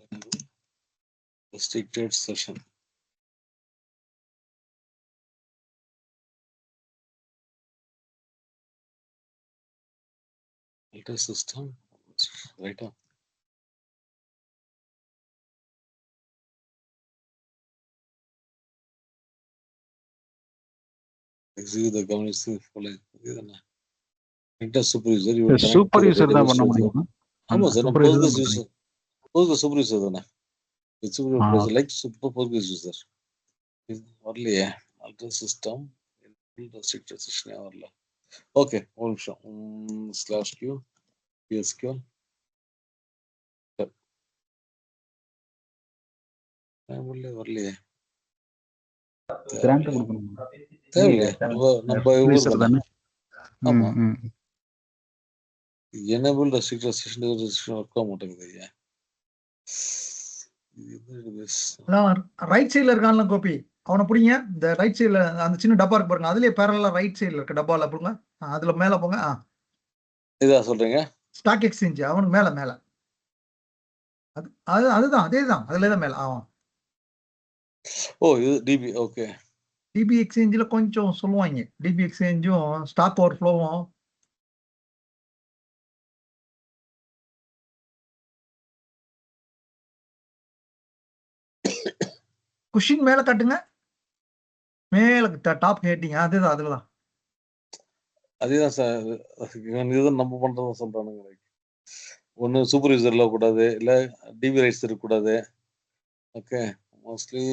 enable restricted session. Alter system, right on. Execute the governance following. Enter super user. You will super user தான் பண்ண முடியும். ஆமா sir, நம்ம Postgres user, Postgres super user தானே. Super like super Postgres user. வரலையே alter system restricted session வரல. Okay, ஒரு நிமிஷம். /q PSQL வரலையே. கிராண்ட் கொடுக்கணும். தேவையில்லையே, நம்ம யூசர் தானே. ஆமா, enable restricted session ஒர்க் ஆக மாட்டேங்குது. ரைட் சைடுல இருக்கான்ல கோபி, அவனை பிடிங்க. இந்த ரைட் சைடுல அந்த சின்ன டப்பா இருக்கு பாருங்க, அதுலயே பேரலா ரைட் சைடுல இருக்க டப்பால போங்க. அதுல மேல போங்க. இதா சொல்றீங்க? ஸ்டாக் எக்ஸ்சேஞ்ச் அவனுக்கு மேல அதுதான் அதேதான், அதுலதான் மேல. ஓ, இது டிபி. ஓகே, டிபி எக்ஸ்சேஞ்சில் கொஞ்சம் சொல்லுவாங்க. டிபி எக்ஸ்சேஞ்சும் ஸ்டாக் ஓவர் ஃப்ளோவும் குஷின் மேல காட்டுங்க, மேல டாப் ஹேட்டிங். அதுதான் அதுதான் சார். இதுதான் நம்ம பண்றத சொல்றானுங்க. ஒன்னு சூப்பர் யூசர்ல கூடாது, இல்ல டிபி ரைட்ஸ் இருக்கக்கூடாது. ஓகே, மோஸ்ட்லி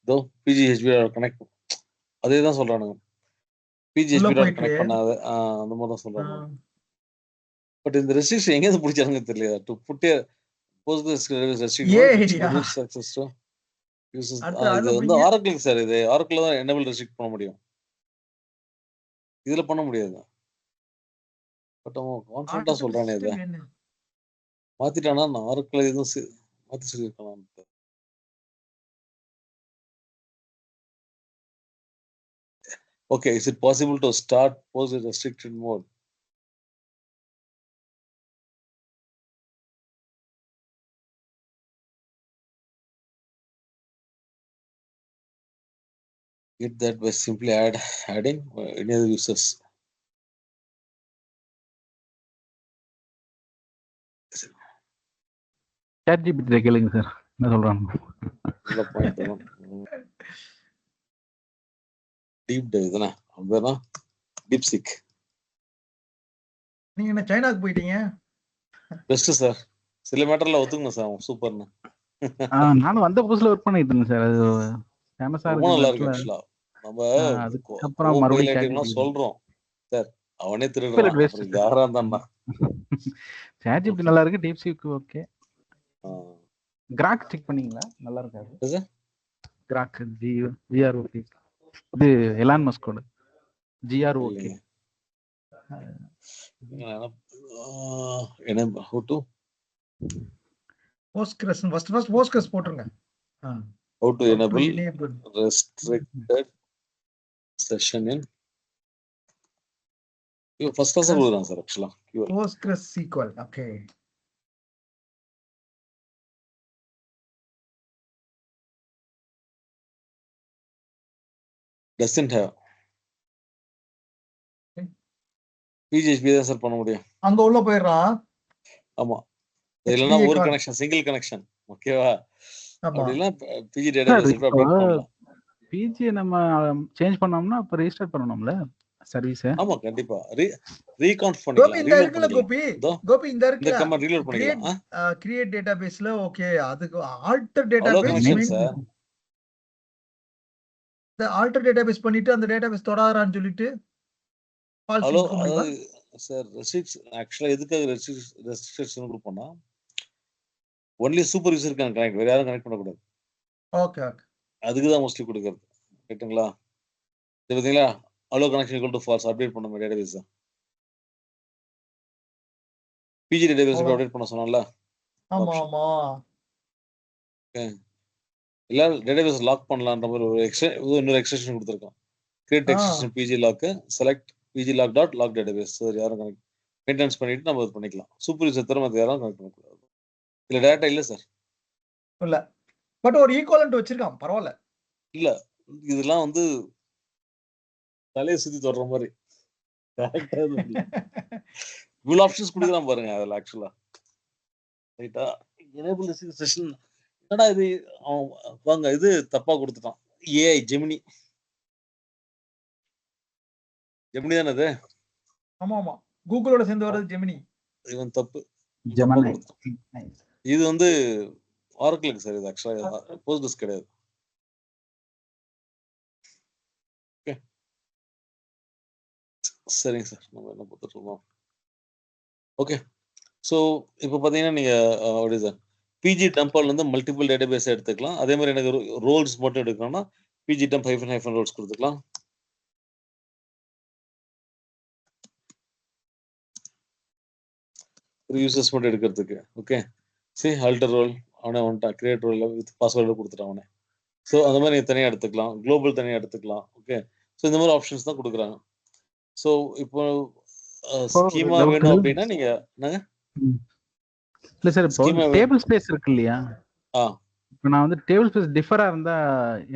தோ PGHB கனெக்ட், அதே தான் சொல்றானுங்க. PGHB கனெக்ட் பண்ணாத அந்த மாதிரி தான் சொல்றாங்க. பட் இந்த ரெஸ்ட்ரிக்ஷன் எங்க இருந்து பிடிச்சாங்க தெரியல. To put Postgres restrict access to users. இது வந்து Oracle சார், இது Oracle தான் enable restrict பண்ண முடியும், இதுல பண்ண முடியாது. பட் அவன் கான்ஃபிடண்டா சொல்றானே, இதை மாத்திட்டானா. நான் Oracle எதுவும் மாத்தி சொல்லியிருக்கான். Okay, is it possible to start Postgres restricted mode? Get that by simply adding any other users. ChatGPT கேளுங்க சார் என்ன சொல்றாங்க. நல்ல பாயிண்ட் தான். டீப் டைவ் தானே அதுதான் டீப் சிக் நீங்க என்ன சைனாக்கு போயிட்டீங்க? Best sir. சில மேட்டர்ல ஒத்துக்கணும் சார் சூப்பர்னு. நானும் வந்த புதுசுல ஒர்க் பண்ணிட்டு இருந்தேன் சார். அது ஃபேமஸா ரொம்ப நல்லா இருக்கு இருக்கு. ஆக்சுவலா. நம்ம அதுக்கப்புறம் மறுபடியும் பைலட்லாம் சொல்றோம் சார் அவனே Copilot திருடுறான் waste அப்புறம் யாரா இருந்தான்னா. சாட் ஜிபிடி நல்லா இருக்கு. DeepSeek okay. ஆ. கிராக் செக் பண்ணீங்களா? நல்லா இருக்காது. எது? கிராக் GROK இது எலான் மஸ்கோட GROK. இல்லைங்க. என்ன how to Postgres first Postgres போட்டுருங்க. how to How to enable enable. restricted session in first class கொடுக்குறாங்க சார் ஆக்சுவலா. Postgres SQL. Okay. doesn't have Okay. PGHP தான் சார் பண்ண முடியும். அங்க உள்ள போயிடுறான். ஆமா. இல்லனா HPA ஒரு card. கனெக்ஷன் சிங்கிள் கனெக்ஷன் ஓகேவா? ஆமா. அப்படி இல்ல PG டேட்டாபேஸ் இப்போ அப்டேட் பண்ணலாம். பிஜி நம்ம சேஞ்ச் பண்ணோம்னா அப்ப ரெஜிஸ்டர் பண்ணணும்ல சர்வீஸ். ஆமா கண்டிப்பா ரீகான்ஃப் கோபி பண்ணிக்கலாம். இந்த ரீலோட் இருக்குல பண்ணிக்கலாம். கோபி இந்த இந்த இருக்குல கமாண்ட் ரீலோட் பண்ணிக்கலாம். கிரியேட் டேட்டாபேஸ்ல ஓகே அதுக்கு ஆல்டர் அவ்வளவு டேட்டாபேஸ் கனெக்ஷன் சார். இந்த ஆல்டர் டேட்டாபேஸ் பண்ணிட்டு அந்த டேட்டாபேஸ் தொடாதான்னு சொல்லிட்டு ஃபால்ஸ் ஹலோ கொடுக்க முடியுமா? சார் ஆக்சுவலா எதுக்காக ரெஸ்ட்ரிக்ஷன் கொடுப்போம்னா only super user can connect, வேற யாரும் கனெக்ட் பண்ணக்கூடாது. ஓகே ஓகே அதுக்கு தான் மோஸ்ட்லி கொடுக்கறது. ரைட்டுங்களா? இது பார்த்தீங்களா allow connection equal to false update பண்ண டேட்டாபேஸ். பிஜி டேட்டாபேஸ் அப்டேட் பண்ண சொன்னோம்ல. ஆமா ஆமா. இல்ல டேட்டாபேஸ் லாக் பண்ணலாம்ன்ற மாதிரி ஒரு இன்னொரு எக்ஸ்டென்ஷன் கொடுத்துருக்கோம். Create extension PG lock select PG lock dot lock database. Sir யாரும் கனெக்ட் மெயின்டெனன்ஸ் பண்ணிட்டு நம்ம இது பண்ணிக்கலாம். சூப்பர் யூசர் தவிர மற்ற யாரும் கனெக்ட் பண்ணக்கூடாது. இல்ல டேட்டா இல்ல சார். இல்ல பட் ஒரு ஈக்குவலன்ட் வச்சிருக்கான் பரவாயில்ல. இல்ல இதெல்லாம் வந்து தலையை சுத்தி தொடற மாதிரி இவ்வளவு ஆப்ஷன்ஸ் கொடுக்குறான் பாருங்க அதுல ஆக்சுவலா. ரைட்டா? எனேபிள் செஷன் என்னடா இது வாங்க இது தப்பா கொடுத்துட்டான். ஏஐ ஜெமினி தானே அது? ஆமா ஆமா கூகுளோட சேர்ந்து வர்றது ஜெமினி. இவன் தப்பு ஜெமினி. இது வந்து ஆரக்கிளுக்கு சார். இது ஆக்சுவலா போஸ்ட்கிரஸ் கிடையாது. சரிங்க சார் நம்ம என்ன பார்த்துட்டு இருக்கோம். ஓகே ஸோ இப்போ பார்த்தீங்கன்னா நீங்கள் சார் பிஜி டம்பால் வந்து மல்டிபிள் டேட்டாபேஸ் எடுத்துக்கலாம். அதே மாதிரி எனக்கு ரோல்ஸ் மட்டும் எடுக்கணும்னா பிஜி டம்ப் ஹைஃபன் ரோல்ஸ் கொடுத்துக்கலாம். யூசர்ஸ் மட்டும் எடுக்கிறதுக்கு. ஓகே சரி ஆல்டர் ரோல் அவனே வந்துட்டான். கிரியேட் ரோல் வித் பாஸ்வேர்டு கொடுத்துட்டான் அவனே. ஸோ அந்த மாதிரி நீங்கள் தனியாக எடுத்துக்கலாம். குளோபல் தனியாக எடுத்துக்கலாம். ஓகே ஸோ இந்த மாதிரி ஆப்ஷன்ஸ் தான் கொடுக்குறாங்க. ஸோ இப்போ ஸ்கீமா வேணும் அப்படின்னா நீங்க என்னங்க? இல்ல சார் இப்போ டேபிள் ஸ்பேஸ் இருக்கு இல்லையா? இப்போ நான் வந்து டேபிள் ஸ்பேஸ் டிஃபரா இருந்தா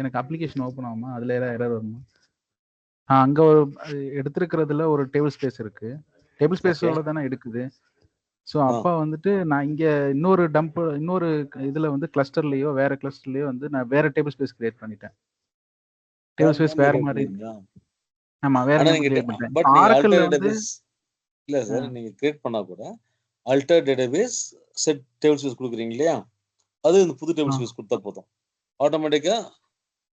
எனக்கு அப்ளிகேஷன் ஓபன் ஆகுமா? அதுல எரர் வருமா? அங்க ஒரு எடுத்துக்கிறதுல ஒரு டேபிள் ஸ்பேஸ் இருக்கு. டேபிள் ஸ்பேஸோட தானே எடுக்குது. ஸோ அப்பா வந்துட்டு நான் இங்க இன்னொரு இதுல வந்து கிளஸ்டர்லயோ வேற கிளஸ்டர்லயோ வந்து நான் வேற டேபிள் ஸ்பேஸ் கிரியேட் பண்ணிட்டேன். டேபிள் ஸ்பேஸ் வேற மாதிரி. ஆமா வேற கிரியேட் பண்ணிட்டேன். பட் ஆரக்கிள்ல வந்து இல்ல சார் நீங்க கிரியேட் பண்ணா கூட alter database set table space கொடுக்குறீங்க இல்லையா? அது இந்த புது டேபிள் ஸ்பேஸ் கொடுத்தா போதும். ஆட்டோமேட்டிக்கா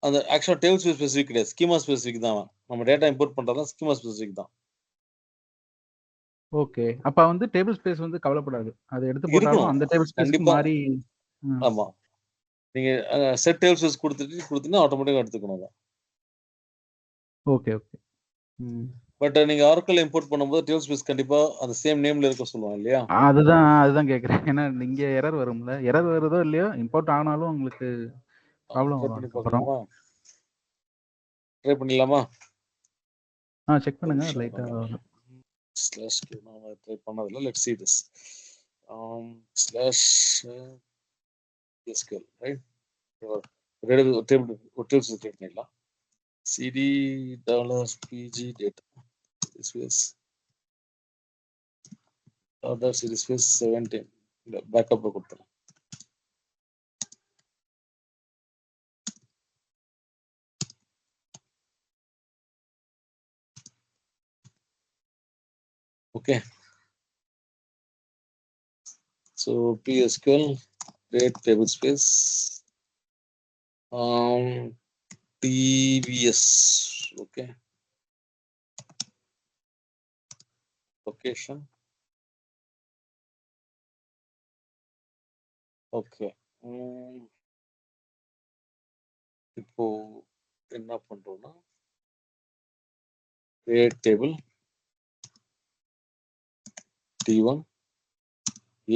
அந்த ஆக்சுவலா டேபிள் ஸ்பேஸ் ஸ்பெசிஃபிக் கிடையாது. ஸ்கீமா ஸ்பெசிஃபிக் தான். நம்ம டேட்டா இம்போர்ட் பண்றதா ஸ்கீமா ஸ்பெசிஃபிக் தான். ஓகே அப்ப வந்து டேபிள் ஸ்பேஸ் வந்து கவலைப்படாது. அது எடுத்து போட்டாலும் அந்த டேபிள் ஸ்பேஸ்க்கு மாறி. ஆமா நீங்க செட் டேபிள் ஸ்பேஸ் கொடுத்தீங்கன்னா ஆட்டோமேட்டிக்கா எடுத்துக்கணும். Okay okay. பட் நீங்க ஆரக்கிள் இம்போர்ட் பண்ணும்போது டேபிள் ஸ்பேஸ் கண்டிப்பா அந்த சேம் நேம்ல இருக்க சொல்லுவாங்க இல்லையா? அதுதான் கேக்குறேன். ஏன்னா இங்க எரர் வரும்ல. எரர் வருதோ இல்லையோ இம்போர்ட் ஆனாலும் உங்களுக்கு ப்ராப்ளம் வரும். அப்புறம் ட்ரை பண்ணலாமா? செக் பண்ணுங்க லைட்டா ஸ்லாஷ் நாம ட்ரை பண்ணதில்லை. Let's see this slash SQL right table create பண்ணிடலாம். cd $pg data space $series space 17 backup கொடுத்துறேன். Okay. So PSQL create table space. TVS. Okay. Location. Okay. இப்போ என்ன பண்றோம்னா create table T1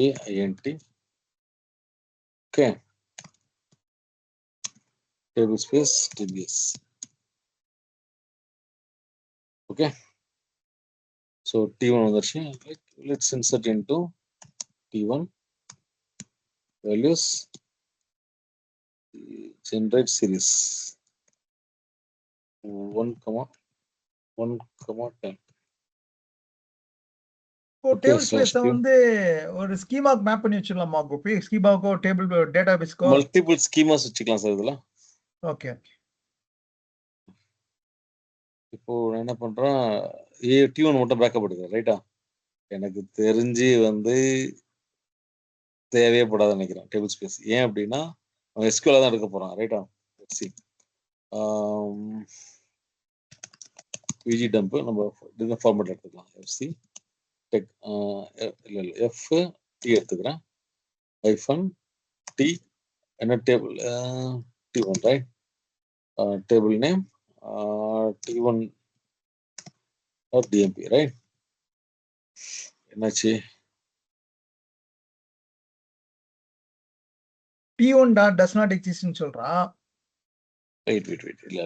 AINT. Okay. Table space TBS. Okay. So T1 வந்துருச்சு. Let's insert into T1 values. Generate series 1,1,10. இப்போ table ஸ்பேஸை வந்து ஒரு ஸ்கீமாக்கு map பண்ணி வச்சிடலாமா கோபி? ஸ்கீமாக்கோ டேபிள் டேட்டாபேஸ்க்கோ மல்டிபிள் ஸ்கீமாஸ் வச்சுக்கலாம் சார் இதுல. ஓகே. இப்போ நான் என்ன பண்றேன், T1 மட்டும் பேக்கப் எடுக்கிறேன். ரைட்டா? எனக்கு தெரிஞ்சு வந்து தேவையே படாதுன்னு நினைக்கிறேன் டேபிள் ஸ்பேஸ். ஏன் அப்படின்னா அவன் SQL தான் எடுக்க போறான். ரைட்டா? VG டம்ப் நம்ம இந்த ஃபார்மேட் எடுத்துக்கலாம். FC டெக் இல்ல F T எடுத்துக்கிறேன். -T என்ன table T1 right? Table name T1 DMP right? என்னாச்சு? T1 does not exist ன்னு சொல்றா. வெயிட் இல்ல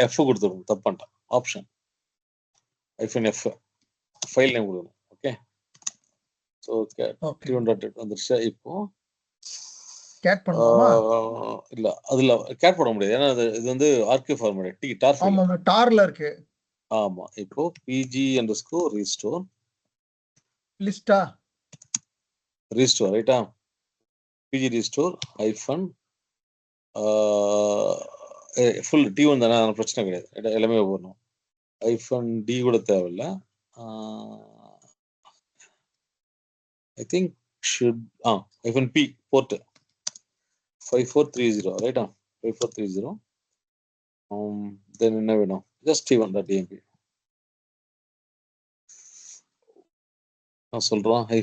F கொடுத்துருவோம். தப்பு பண்ணிட்டேன். ஆப்ஷன் -F ஃபைல் நேம் கொடுக்கணும். ஓகே. ஸோ T1.net வந்துருச்சு. இப்போ கேட் பண்ணலாமா? இல்ல அதுல கேட் பண்ண முடியாது. ஏன்னா இது வந்து ஆர்கிவ் ஃபார்மேட் டார் ஃபைல். ஆமா டார்ல இருக்கு. ஆமா. இப்போ pg_restore லிஸ்டா restore ரைட்டா? pg_restore ஃபுல் T1 தானே, பிரச்சனை கிடையாது. எல்லாமே வரணும். -D கூட தேவையில்ல. I think should -P port 5430 ரைட்டா? 5430. தென் என்ன வேணும்? ஜஸ்ட் T1.dmp நான் சொல்றோம். -D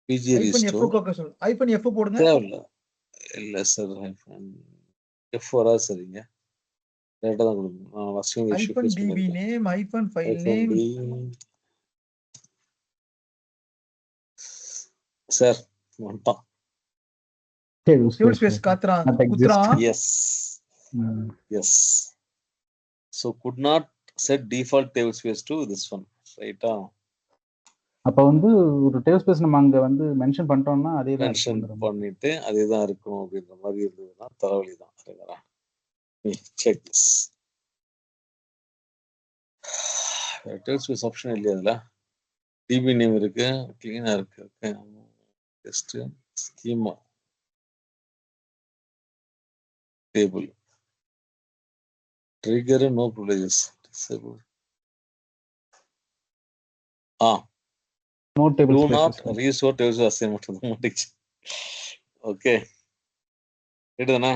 pg_restore -F போடுங்க. தேவையில்ல. இல்ல சார் -F வராது சரிங்க. டேட்டா தான் கொடுக்கணும். நான் last time issue face -db பண்ணிருக்கேன். நேம் -file நேம் சார் வந்துட்டான். டேபிள் ஸ்பேஸ் குத்ரான். Yes. So could not set default table space to this one. ரைட்டா? அப்ப வந்து ஒரு டேபிள் ஸ்பேஸ் நம்ம அங்க வந்து மென்ஷன் பண்ணிட்டோம்னா அதே தான் மென்ஷன் பண்ணிட்டு அதே தான் இருக்கும் அப்படின்ற மாதிரி இருந்ததுன்னா தலைவலி தான். சரிங்களா? Check this. Table space option இல்லையா அதுல? DB நேம் இருக்கு, கிளீனா இருக்கு. Okay. Just schema table trigger no privileges disable. No table do space not restore table space assignment to மாட்டிச்சு. ஓகே. எடுதானே?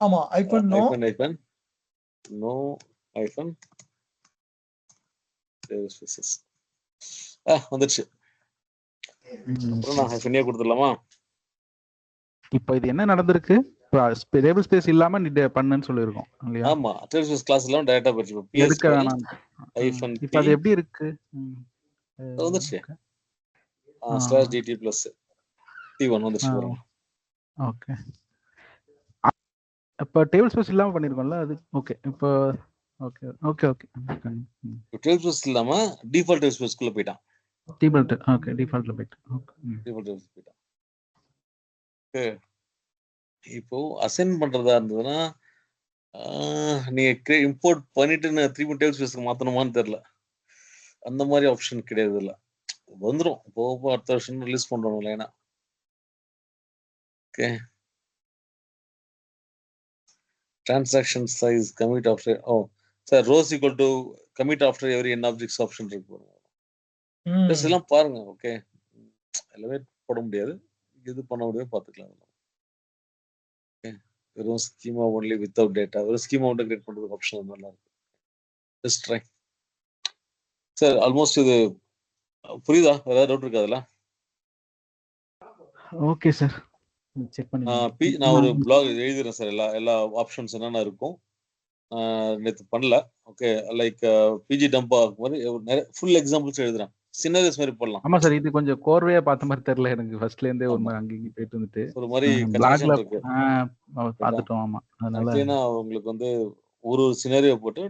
ஆமா -no table spaces. வந்துருச்சு. அப்புறம் நான் -N கொடுத்துடலாமா? இப்போ இது என்ன நடந்திருக்கு? டேபிள் ஸ்பேஸ் இல்லாம நீ பண்ணுன்னு சொல்லிருக்கோம் இல்லையா? ஆமா. டேபிள் ஸ்பேஸ் கிளாஸ் இல்லாம டைரக்டா போச்சு. எடுக்க வேணாம். இப்போ அது எப்படி இருக்கு? வந்துருச்சு. /dt plus T1 வந்துருச்சு பாருங்க. ஓகே. அப்ப டேபிள் ஸ்பேஸ் இல்லாம பண்ணிருக்கோம்ல அது. ஓகே. இப்போ ஓகே. டேபிள் ஸ்பேஸ் இல்லாம டிஃபால்ட் டேபிள் ஸ்பேஸ்க்குள்ள போய்ட்டான். டிஃபால்ட்ல போய்ட்டான். ஓகே. இப்போ அசைன் பண்றதா இருந்ததுன்னா நீங்க இம்போர்ட் பண்ணிட்டு திருப்பி டேபிள் ஸ்பேஸ்க்கு மாத்தணுமான்னு தெரியல. அந்த மாதிரி ஆப்ஷன் கிடையாது இல்ல. வந்துரும். போக அடுத்த வருஷம் ரிலீஸ் பண்றோம் லைனா. Okay. Transaction size commit option sir rose equal to commit after every N objects option இருக்கு பாருங்க. ஜஸ்ட் எல்லாம் பாருங்க. ஓகே, எல்லாமே போட முடியாது, இது பண்ண முடியாது, பார்த்துக்கலாம். ஓகே, வெறும் ஸ்கீமா ஒன்லி வித்தவுட் டேட்டா, வெறும் ஸ்கீமா ஒன்லி கிரியேட் பண்றதுக்கு ஆப்ஷன் நல்லா இருக்கு. Just try sir. ஆல்மோஸ்ட் இது புரியுதா? ஏதாவது டவுட் இருக்கா அதில்? ஓகே சார், செக் பண்ணி நான் ஒரு பிளாக் எழுதிடுறேன் சார். எல்லா ஆப்ஷன்ஸ் என்னென்ன இருக்கும். நேற்று பண்ணல. ஓகே, லைக் பிஜி டம்ப் மாதிரி நிறைய ஃபுல் எக்ஸாம்பிள்ஸ் எழுதுறேன். சின்னதஸ் மாதிரி போடலாம். ஆமா சார், இது கொஞ்சம் கோர்வையா பார்த்த மாதிரி தெரியல எனக்கு. ஃபர்ஸ்ட்ல இருந்தே ஒரு மாதிரி அங்கேயும் போயிட்டு வந்துட்டு ஒரு மாதிரி பிளாக்ல இருக்கு பார்த்துட்டோம். ஆமா, அதனால உங்களுக்கு வந்து ஒரு சினாரியோ போட்டு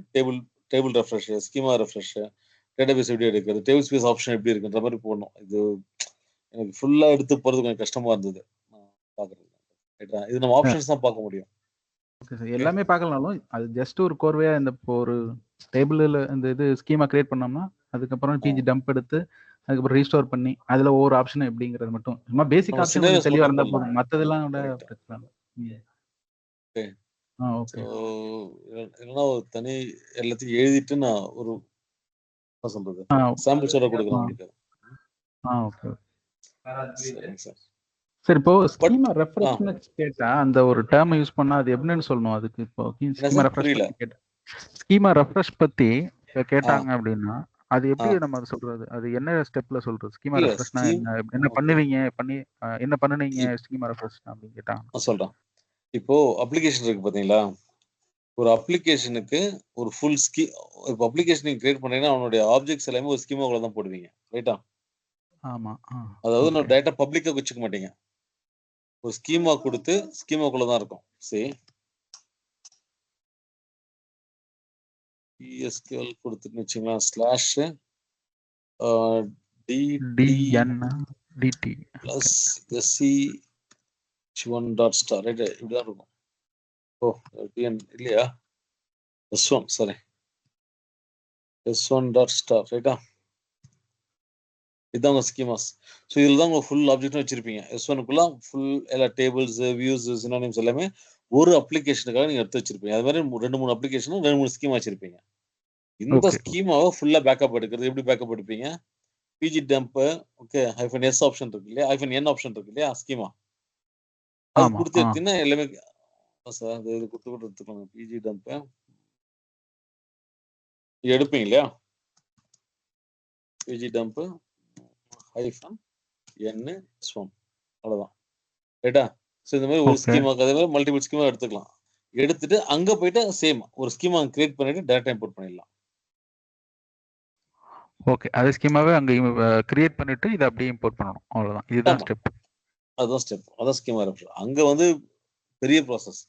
table refresh, schema refresh, database எப்படி எடுக்கிறது, டேபிள் ஸ்பேஸ் ஆப்ஷன் எப்படி இருக்குன்ற மாதிரி போடணும். இது எனக்கு ஃபுல்லா எடுத்து போறது கொஞ்சம் கஷ்டமா இருந்தது பாக்குறது. இது நம்ம ஆப்ஷன்ஸ் தான் பார்க்க முடியும். ஓகே சார், எல்லாமே பார்க்கலனாலும் அது ஜஸ்ட் ஒரு கோர்வையா இந்த ஒரு டேபிள்ல இந்த இது ஸ்கீமா கிரியேட் பண்ணோம்னா அதுக்கப்புறம் பிஜி டம்ப் எடுத்து அதுக்கப்புறம் ரீஸ்டோர் பண்ணி அதுல ஒவ்வொரு ஆப்ஷன் எப்படிங்கிறது மட்டும் சும்மா பேசிக் ஆப்ஷன் தெளிவா இருந்தா போதும். மத்ததெல்லாம் விட பிரச்சனை இல்லை. ஓகே, இல்லைன்னா ஒரு தனி எல்லாத்தையும் எழுதிட்டு நான் ஒரு என்ன சொல்றது சாம்பிள்ஸோட கொடுக்குறேன் உங்களுக்கு. Okay sir. இப்போ ஸ்கீமா ரெஃப்ரெஷ் கேட்டா அந்த ஒரு டேர்ம் யூஸ் பண்ணா அது எப்படின்னு சொல்லணும். அதுக்கு இப்போ ஸ்கீமா ரெஃப்ரெஷ் கேட்டா ஸ்கீமா ரெஃப்ரெஷ் பத்தி கேட்டாங்க அப்படின்னா அது எப்படி நம்ம அதை சொல்றது? அது என்ன ஸ்டெப்ல சொல்றது? ஸ்கீமா ரெஃப்ரெஷ்னா என்ன பண்ணுவீங்க, என்ன பண்ணுனீங்க ஸ்கீமா ரெஃப்ரெஷ் அப்படின்னு கேட்டாங்க சொல்றேன். இப்போ அப்ளிகேஷன் இருக்கு பாத்தீங்களா, ஒரு அப்ளிகேஷனுக்கு ஒரு ஃபுல் இப்போ அப்ளிகேஷன் கிரியேட் பண்ணீங்கன்னா அவனுடைய ஆப்ஜெக்ட்ஸ் எல்லாமே ஒரு ஸ்கீமாக்குள்ள தான் போடுவீங்க, ரைட்டா? ஆமா. அதாவது நம்ம டேட்டா பப்ளிக்கா வச்சுக்க மாட்டீங்க, ஒரு ஸ்கீமா கொடுத்து ஸ்கீமாக்குள்ள தான் இருக்கும். சரி, PSQL கொடுத்துன்னு வச்சுக்கலாம், slash DT plus SC1.star, right? இப்படிதான் இருக்கும். இல்லையா? S1, சாரி, S1.star, ரைட்டா? இதுதான் உங்க ஸ்கீமாஸ். ஸோ இதில் தான் உங்க ஃபுல் ஆப்ஜெக்டும் வச்சிருப்பீங்க. S1க்குள்ள ஃபுல் எல்லா டேபிள்ஸ், வியூஸ், சினானிம்ஸ் எல்லாமே ஒரு அப்ளிகேஷனுக்காக நீங்க எடுத்து வச்சிருப்பீங்க. அது மாதிரி 2-3 அப்ளிகேஷனும் 2-3 ஸ்கீமா வச்சிருப்பீங்க. இந்த ஸ்கீமாவை ஃபுல்லா பேக்கப் எடுக்கிறது எப்படி பேக்கப் எடுப்பீங்க? PG dump, okay, -s option இருக்கு இல்லையா, -n ஆப்ஷன் இருக்கு இல்லையா, ஸ்கீமா அது கொடுத்து எடுத்தீங்கன்னா எல்லாமே சார் இது கொடுத்து எடுத்துக்கோங்க. பிஜி டம்ப் எடுப்பீங்க இல்லையா, பிஜி டம்ப் -n/s1, அவ்வளவுதான், ரைட்டா? ஸோ இந்த மாதிரி ஒரு ஸ்கீமாக்கு அதே மாதிரி மல்டிபிள் ஸ்கீமா எடுத்துக்கலாம். எடுத்துட்டு அங்க போயிட்டு சேம் ஒரு ஸ்கீமா கிரியேட் பண்ணிட்டு டேட்டா இம்போர்ட் பண்ணிடலாம். ஓகே, அதே ஸ்கீமாவே அங்க கிரியேட் பண்ணிட்டு இத அப்படியே இம்போர்ட் பண்ணனும், அவ்வளவுதான். இதுதான் ஸ்டெப். அதான் ஸ்டெப், அதான் ஸ்கீமா ரெஃப்ரெஷ். அங்க வந்து பெரிய ப்ராசஸ்,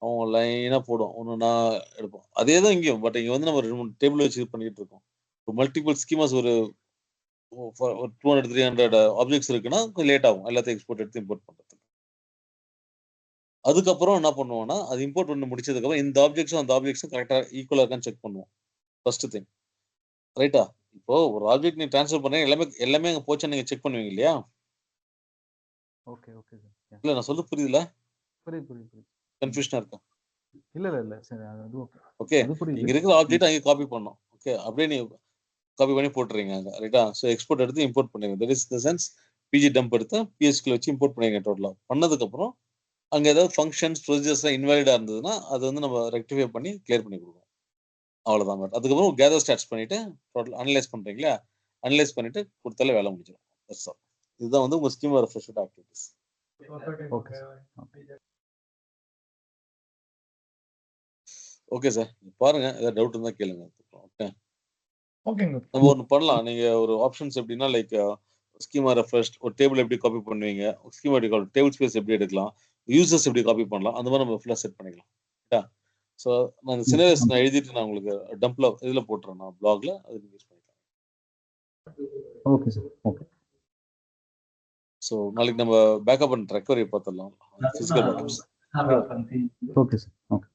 அவங்க லைனா போடும், ஒண்ணுனா எடுப்போம். அதே தான் இங்கேயும். பட் இங்க வந்து நம்ம 2-3 டேபிள் வச்சு பண்ணிட்டு இருக்கோம். மல்டிபிள் ஸ்கீமாஸ் ஒரு 200-300 ஆப்ஜெக்ட்ஸ் இருக்குன்னா கொஞ்சம் லேட் ஆகும் எல்லாத்தையும் எக்ஸ்போர்ட் எடுத்து இம்போர்ட் பண்றதுக்கு. அதுக்கப்புறம் என்ன பண்ணுவோம்னா அது இம்போர்ட் பண்ணி முடிச்சதுக்கு அப்புறம் இந்த ஆப்ஜெக்ட்ஸும் அந்த ஆப்ஜெக்ட்ஸும் கரெக்டா ஈக்குவலா இருக்கான்னு செக் பண்ணுவோம், ஃபர்ஸ்ட் திங், ரைட்டா? இப்போ ஒரு ஆப்ஜெக்ட் நீங்க ட்ரான்ஸ்ஃபர் பண்ண எல்லாமே அங்க போச்சு நீங்க செக் பண்ணுவீங்க இல்லையா? Okay sir. இல்ல நான் சொல்ல புரியுதுல? புரியுது. கன்ஃபியூஷனா இருக்கா? இல்ல சரி, அது ஓகே. ஓகே, இங்க இருக்கிற ஆப்ஜெக்ட் அங்க காப்பி பண்ணனும். ஓகே, அப்படியே நீ காப்பி பண்ணி போட்டுறீங்க அங்க, ரைட்டா? சோ எக்ஸ்போர்ட் எடுத்து இம்போர்ட் பண்ணுங்க. That is the sense PG dump எடுத்து PSQL வச்சு இம்போர்ட் பண்ணுங்க. டோட்டலா பண்ணதுக்கு அப்புறம் அங்க ஏதாவது ஃபங்க்ஷன்ஸ் ப்ரொசீஜர்ஸ் இன்வாலிடா இருந்ததுன்னா அது வந்து நம்ம ரெக்டிஃபை பண்ணி கிளியர் பண்ணி கொடுக்கணும், அவ்வளவுதான். பட் அதுக்கப்புறம் கேதர் ஸ்டாட்ஸ் பண்ணிட்டு டோட்டல் அனலைஸ் பண்றீங்களா, அனலைஸ் பண்ணிட்டு கொடுத்தாலே வேலை முடிஞ்சிடும். இதுதான் வந்து உங்க schema refresh activities. Okay sir, பாருங்க, ஏதாவது டவுட் இருந்தா கேளுங்க. ஓகேங்க, நம்ம ஒன்று பண்ணலாம். நீங்க ஒரு ஆப்ஷன்ஸ் எப்படின்னா லைக் ஸ்கீமா ரெஃப்ரெஷ், ஒரு டேபிள் எப்படி காப்பி பண்ணுவீங்க, ஸ்கீமா எப்படி டேபிள் ஸ்பேஸ் எப்படி எடுக்கலாம், யூசர்ஸ் எப்படி காப்பி பண்ணலாம், அந்த மாதிரி நம்ம ஃபுல்லா செட் பண்ணிக்கலாம். ஸோ நான் இந்த சினாரியோஸ் நான் எழுதிட்டு நான் உங்களுக்கு டம்ப்ல இதுல போட்டுறேன், நான் பிளாக்ல, அது யூஸ் பண்ணிக்கலாம். Okay sir. ஓகே, ஸோ நாளைக்கு நம்ம பேக்கப் அண்ட் ரெக்கவரி பார்த்துடலாம், physical backups. Okay sir. Okay.